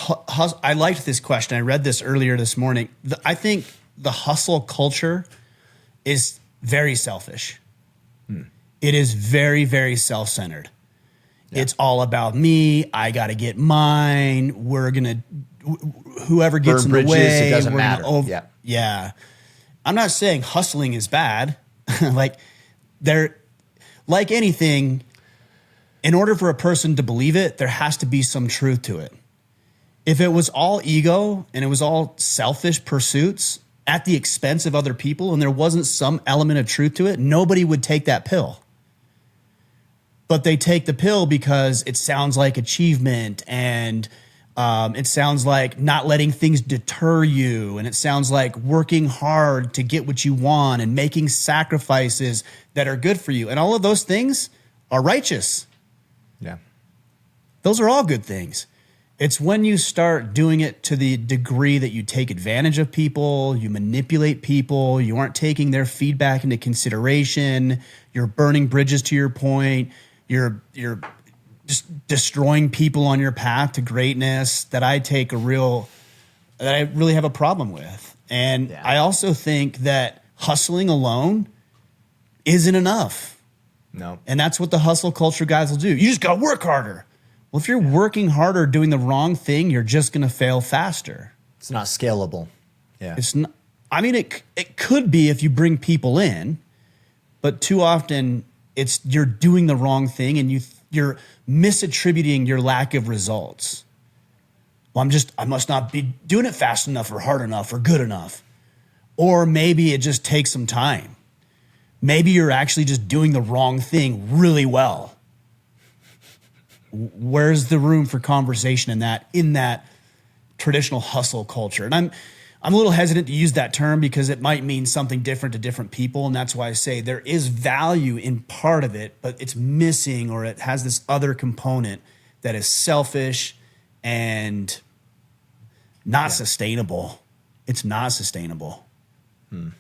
I liked this question. I read this earlier this morning. I think the hustle culture is very selfish. It is very, very self-centered. Yeah. It's all about me. I got to get mine. Whoever gets burn in the bridges, way. it doesn't matter. Yeah. I'm not saying hustling is bad. Like anything, in order for a person to believe it, there has to be some truth to it. If it was all ego and it was all selfish pursuits at the expense of other people and there wasn't some element of truth to it, nobody would take that pill. But they take the pill because it sounds like achievement, and it sounds like not letting things deter you, and it sounds like working hard to get what you want and making sacrifices that are good for you. And all of those things are righteous. Yeah. Those are all good things. It's when you start doing it to the degree that you take advantage of people, you manipulate people, you aren't taking their feedback into consideration, you're burning bridges to your point, you're just destroying people on your path to greatness, that I really have a problem with. And I also think that hustling alone isn't enough. No. And that's what the hustle culture guys will do. You just got to work harder. Well, if you're working harder doing the wrong thing, you're just going to fail faster. It's not scalable. Yeah. It's not. I mean, it could be if you bring people in, but too often you're doing the wrong thing and you're misattributing your lack of results. Well, I must not be doing it fast enough or hard enough or good enough. Or maybe it just takes some time. Maybe you're actually just doing the wrong thing really well. Where's the room for conversation in that traditional hustle culture? And I'm a little hesitant to use that term because it might mean something different to different people. And that's why I say there is value in part of it, but it's missing, or it has this other component that is selfish and not sustainable. It's not sustainable. You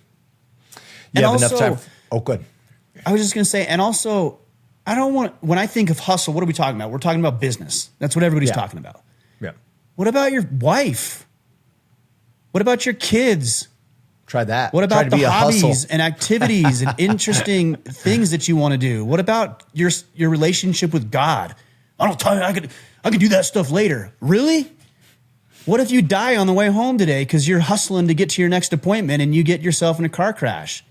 And have also, enough time. Oh, good. I was just going to say, and also, I don't want, when I think of hustle, what are we talking about? We're talking about business. That's what everybody's talking about. Yeah. What about your wife? What about your kids? Try that. What Try about to the be a hobbies hustle. and activities and interesting things that you want to do? What about your relationship with God? I don't tell you, I could do that stuff later. Really? What if you die on the way home today because you're hustling to get to your next appointment and you get yourself in a car crash?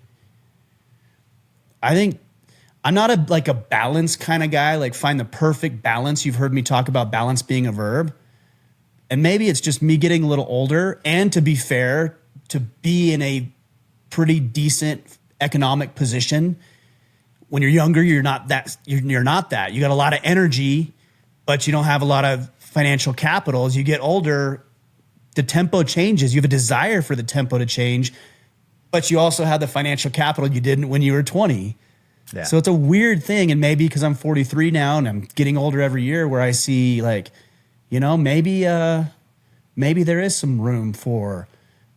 I think I'm not a balance kind of guy, like find the perfect balance. You've heard me talk about balance being a verb. And maybe it's just me getting a little older, and to be fair, to be in a pretty decent economic position. When you're younger, you're not that. You're not that. You got a lot of energy, but you don't have a lot of financial capital. As you get older, the tempo changes. You have a desire for the tempo to change, but you also have the financial capital you didn't when you were 20. Yeah. So it's a weird thing. And maybe because I'm 43 now and I'm getting older every year, where I see maybe there is some room for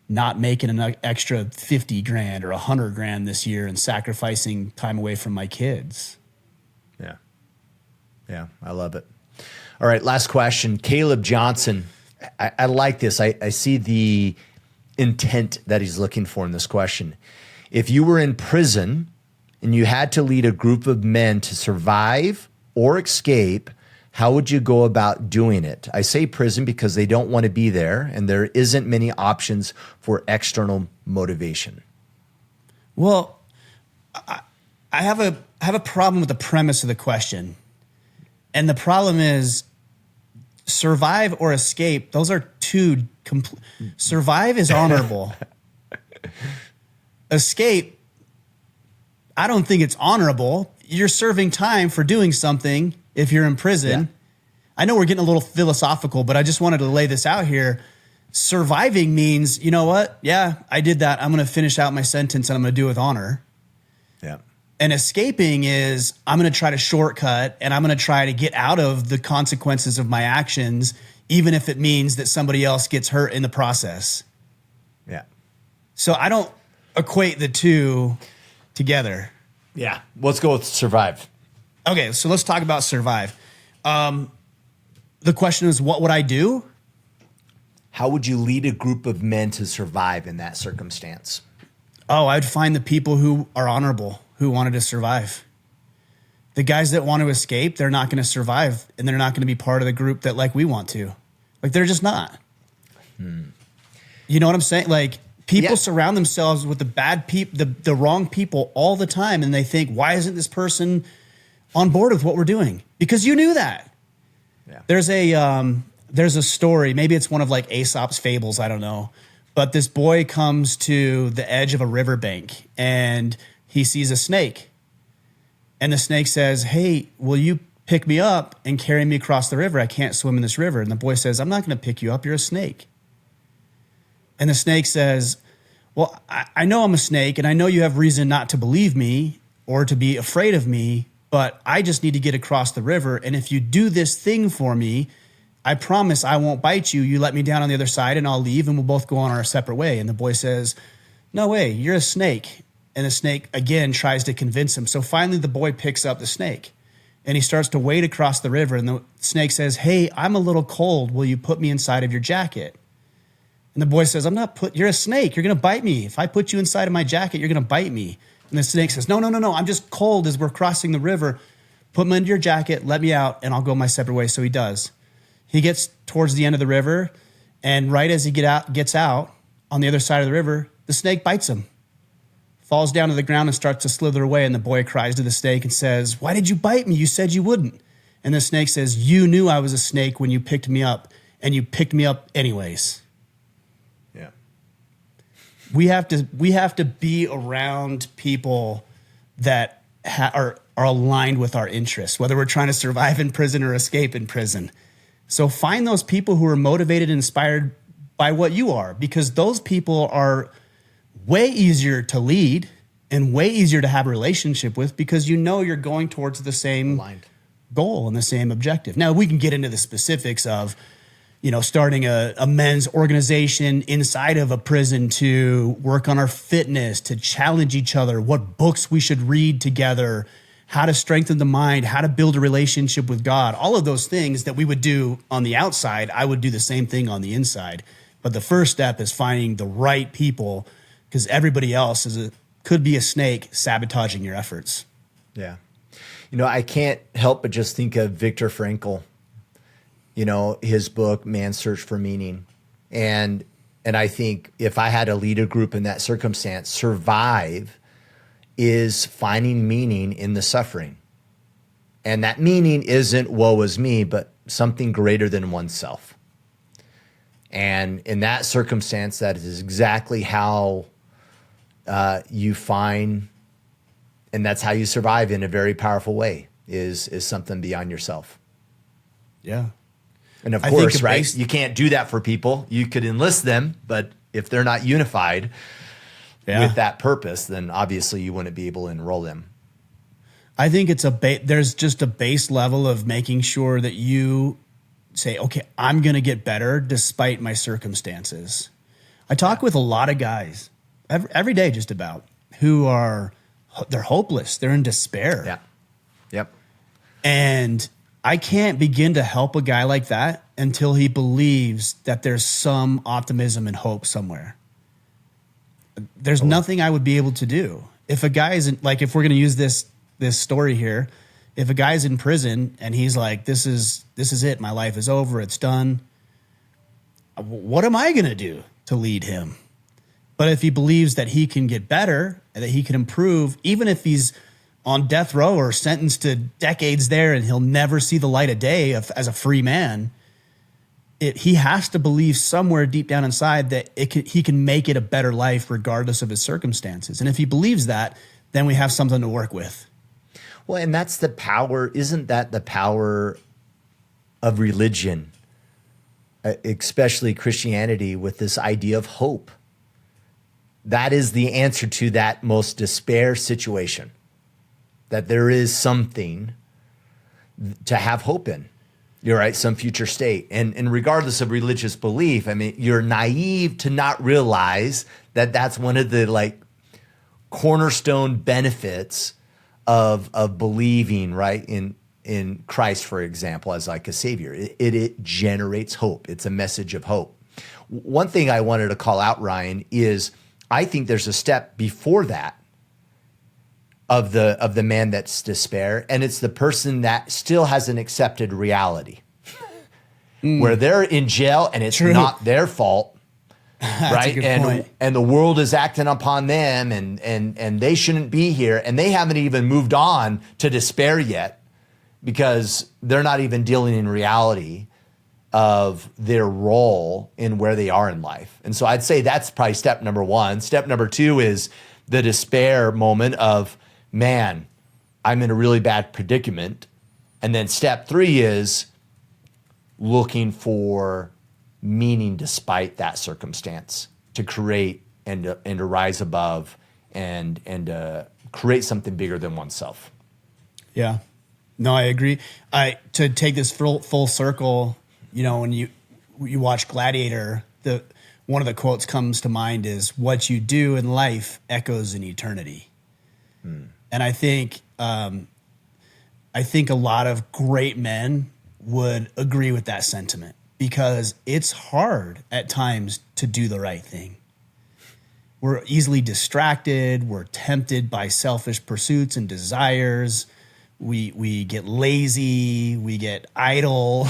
not making an extra 50 grand or 100 grand this year and sacrificing time away from my kids. Yeah. Yeah, I love it. All right, last question. Caleb Johnson. I like this. I see the intent that he's looking for in this question. If you were in prison and you had to lead a group of men to survive or escape, how would you go about doing it? I say prison because they don't want to be there, and there isn't many options for external motivation. Well, I have a problem with the premise of the question. And the problem is survive or escape. Those are two survive is honorable. Escape, I don't think it's honorable. You're serving time for doing something if you're in prison. Yeah. I know we're getting a little philosophical, but I just wanted to lay this out here. Surviving means, you know what? Yeah, I did that. I'm going to finish out my sentence and I'm going to do it with honor. Yeah. And escaping is I'm going to try to shortcut and I'm going to try to get out of the consequences of my actions, even if it means that somebody else gets hurt in the process. Yeah. So I don't equate the two together. Yeah. Let's go with survive. Okay, so let's talk about survive. The question is, what would I do? How would you lead a group of men to survive in that circumstance? Oh, I'd find the people who are honorable, who wanted to survive. The guys that want to escape, they're not going to survive, and they're not going to be part of the group that we want to. They're just not. You know what I'm saying? People surround themselves with the bad people, the wrong people all the time, and they think, why isn't this person on board with what we're doing? Because you knew that. Yeah. There's a story, maybe it's one of Aesop's fables, I don't know. But this boy comes to the edge of a riverbank and he sees a snake. And the snake says, "Hey, will you pick me up and carry me across the river? I can't swim in this river." And the boy says, "I'm not going to pick you up. You're a snake." And the snake says, "Well, I know I'm a snake and I know you have reason not to believe me or to be afraid of me, but I just need to get across the river. And if you do this thing for me, I promise I won't bite you. You let me down on the other side and I'll leave and we'll both go on our separate way." And the boy says, "No way, you're a snake." And the snake again tries to convince him. So finally the boy picks up the snake and he starts to wade across the river. And the snake says, "Hey, I'm a little cold. Will you put me inside of your jacket?" And the boy says, "You're a snake. You're going to bite me. If I put you inside of my jacket, you're going to bite me." And the snake says, No. I'm just cold as we're crossing the river. Put me into your jacket, let me out, and I'll go my separate way. So he does. He gets towards the end of the river, and right as he gets out on the other side of the river, the snake bites him, falls down to the ground and starts to slither away. And the boy cries to the snake and says, "Why did you bite me? You said you wouldn't." And the snake says, "You knew I was a snake when you picked me up, and you picked me up anyways." Yeah. We have to be around people that are are aligned with our interests, whether we're trying to survive in prison or escape in prison. So find those people who are motivated and inspired by what you are, because those people are way easier to lead and way easier to have a relationship with, because you know you're going towards the same goal and the same objective. Now, we can get into the specifics of, starting a men's organization inside of a prison to work on our fitness, to challenge each other, what books we should read together, how to strengthen the mind, how to build a relationship with God. All of those things that we would do on the outside, I would do the same thing on the inside. But the first step is finding the right people, because everybody else could be a snake sabotaging your efforts. Yeah. I can't help but just think of Viktor Frankl, his book, Man's Search for Meaning. And I think if I had to lead a group in that circumstance, survive is finding meaning in the suffering. And that meaning isn't woe is me, but something greater than oneself. And in that circumstance, that is exactly how you find, and that's how you survive in a very powerful way, is something beyond yourself. Yeah. And of course, right, you can't do that for people. You could enlist them, but if they're not unified with that purpose, then obviously you wouldn't be able to enroll them. I think it's there's just a base level of making sure that you say, okay, I'm going to get better despite my circumstances. I talk with a lot of guys every day just about they're hopeless. They're in despair. Yeah. Yep. And I can't begin to help a guy like that until he believes that there's some optimism and hope somewhere. There's nothing I would be able to do. If a guy isn't, like, if we're going to use this story here, if a guy's in prison and he's like, this is it, my life is over, it's done, what am I going to do to lead him? But if he believes that he can get better and that he can improve, even if he's on death row or sentenced to decades there and he'll never see the light of day as a free man, he has to believe somewhere deep down inside that he can make it a better life regardless of his circumstances. And if he believes that, then we have something to work with. Well, and that's the power. Isn't that the power of religion, especially Christianity, with this idea of hope? That is the answer to that most despair situation, that there is something to have hope in. You're right, some future state. And regardless of religious belief, I mean, you're naive to not realize that that's one of the cornerstone benefits of believing, right, in Christ, for example, as like a savior. It generates hope. It's a message of hope. One thing I wanted to call out, Ryan, is I think there's a step before that of the man that's despair, and it's the person that still hasn't accepted reality, where they're in jail and it's not their fault, right? And the world is acting upon them, and they shouldn't be here, and they haven't even moved on to despair yet because they're not even dealing in reality of their role in where they are in life. And so I'd say that's probably step number one. Step number two is the despair moment of, man, I'm in a really bad predicament. And then step three is looking for meaning despite that circumstance, to create and to rise above and create something bigger than oneself. Yeah, no, I agree. To take this full circle, when you watch Gladiator, one of the quotes comes to mind is, "What you do in life echoes in eternity." And I think a lot of great men would agree with that sentiment, because it's hard at times to do the right thing. We're easily distracted. We're tempted by selfish pursuits and desires. We get lazy. We get idle.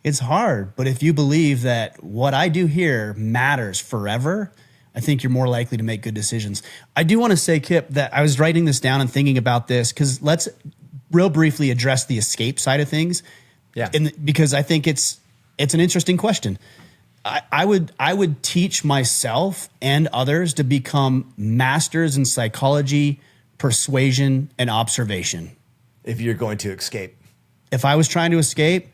It's hard. But if you believe that what I do here matters forever, I think you're more likely to make good decisions. I do want to say, Kipp, that I was writing this down and thinking about this, because let's real briefly address the escape side of things. Yeah. Because I think it's an interesting question. I would teach myself and others to become masters in psychology, persuasion, and observation. If you're going to escape. If I was trying to escape,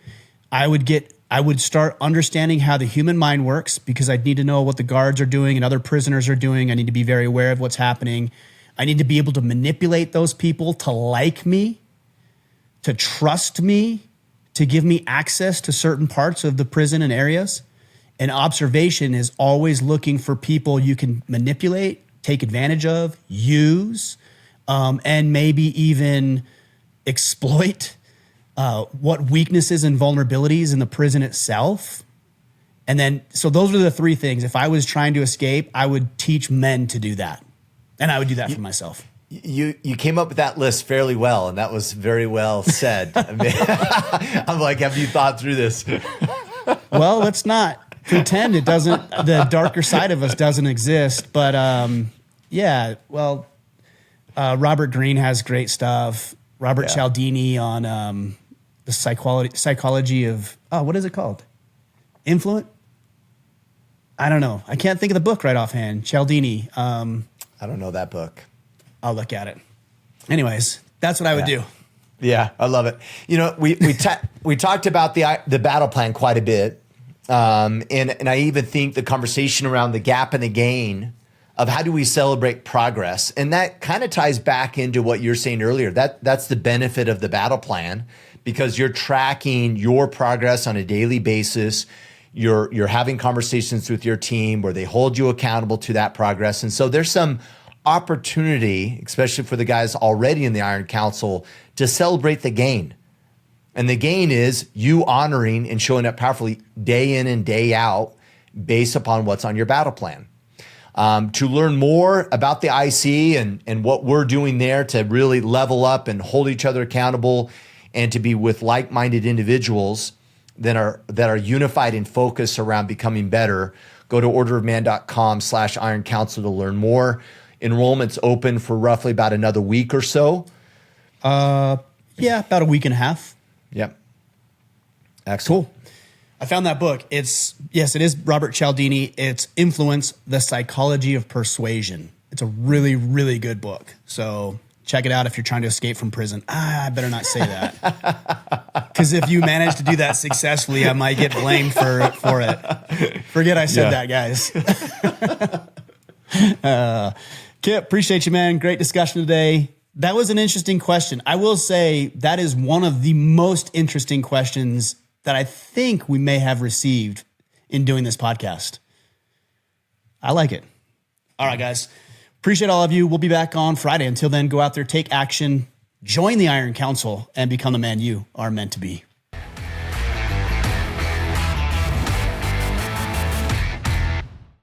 I would start understanding how the human mind works, because I'd need to know what the guards are doing and other prisoners are doing. I need to be very aware of what's happening. I need to be able to manipulate those people to like me, to trust me, to give me access to certain parts of the prison and areas. And observation is always looking for people you can manipulate, take advantage of, use, and maybe even exploit what weaknesses and vulnerabilities in the prison itself. And then, so those are the three things. If I was trying to escape, I would teach men to do that. And I would do that for myself. You came up with that list fairly well, and that was very well said. I mean, I'm like, have you thought through this? Well, let's not pretend the darker side of us doesn't exist. But Robert Greene has great stuff. Robert Cialdini on the psychology of, what is it called? Influent? I don't know. I can't think of the book right offhand. Cialdini. I don't know that book. I'll look at it. Anyways, that's what I would do. Yeah, I love it. You know, we talked about the battle plan quite a bit. And I even think the conversation around the gap and the gain of how do we celebrate progress. And that kind of ties back into what you're saying earlier. That's the benefit of the battle plan, because you're tracking your progress on a daily basis. You're having conversations with your team where they hold you accountable to that progress. And so there's some opportunity, especially for the guys already in the Iron Council, to celebrate the gain. And the gain is you honoring and showing up powerfully day in and day out based upon what's on your battle plan. To learn more about the IC and what we're doing there to really level up and hold each other accountable, and to be with like-minded individuals that are unified and focused around becoming better, go to orderofman.com/Iron Council to learn more. Enrollment's open for roughly about another week or so. About a week and a half. Yep. Excellent. Cool. I found that book. It is Robert Cialdini. It's Influence, the Psychology of Persuasion. It's a really, really good book. So check it out if you're trying to escape from prison. I better not say that. Because if you manage to do that successfully, I might get blamed for it. Forget I said that, guys. Kipp, appreciate you, man. Great discussion today. That was an interesting question. I will say that is one of the most interesting questions that I think we may have received in doing this podcast. I like it. All right, guys. Appreciate all of you. We'll be back on Friday. Until then, go out there, take action, join the Iron Council, and become the man you are meant to be.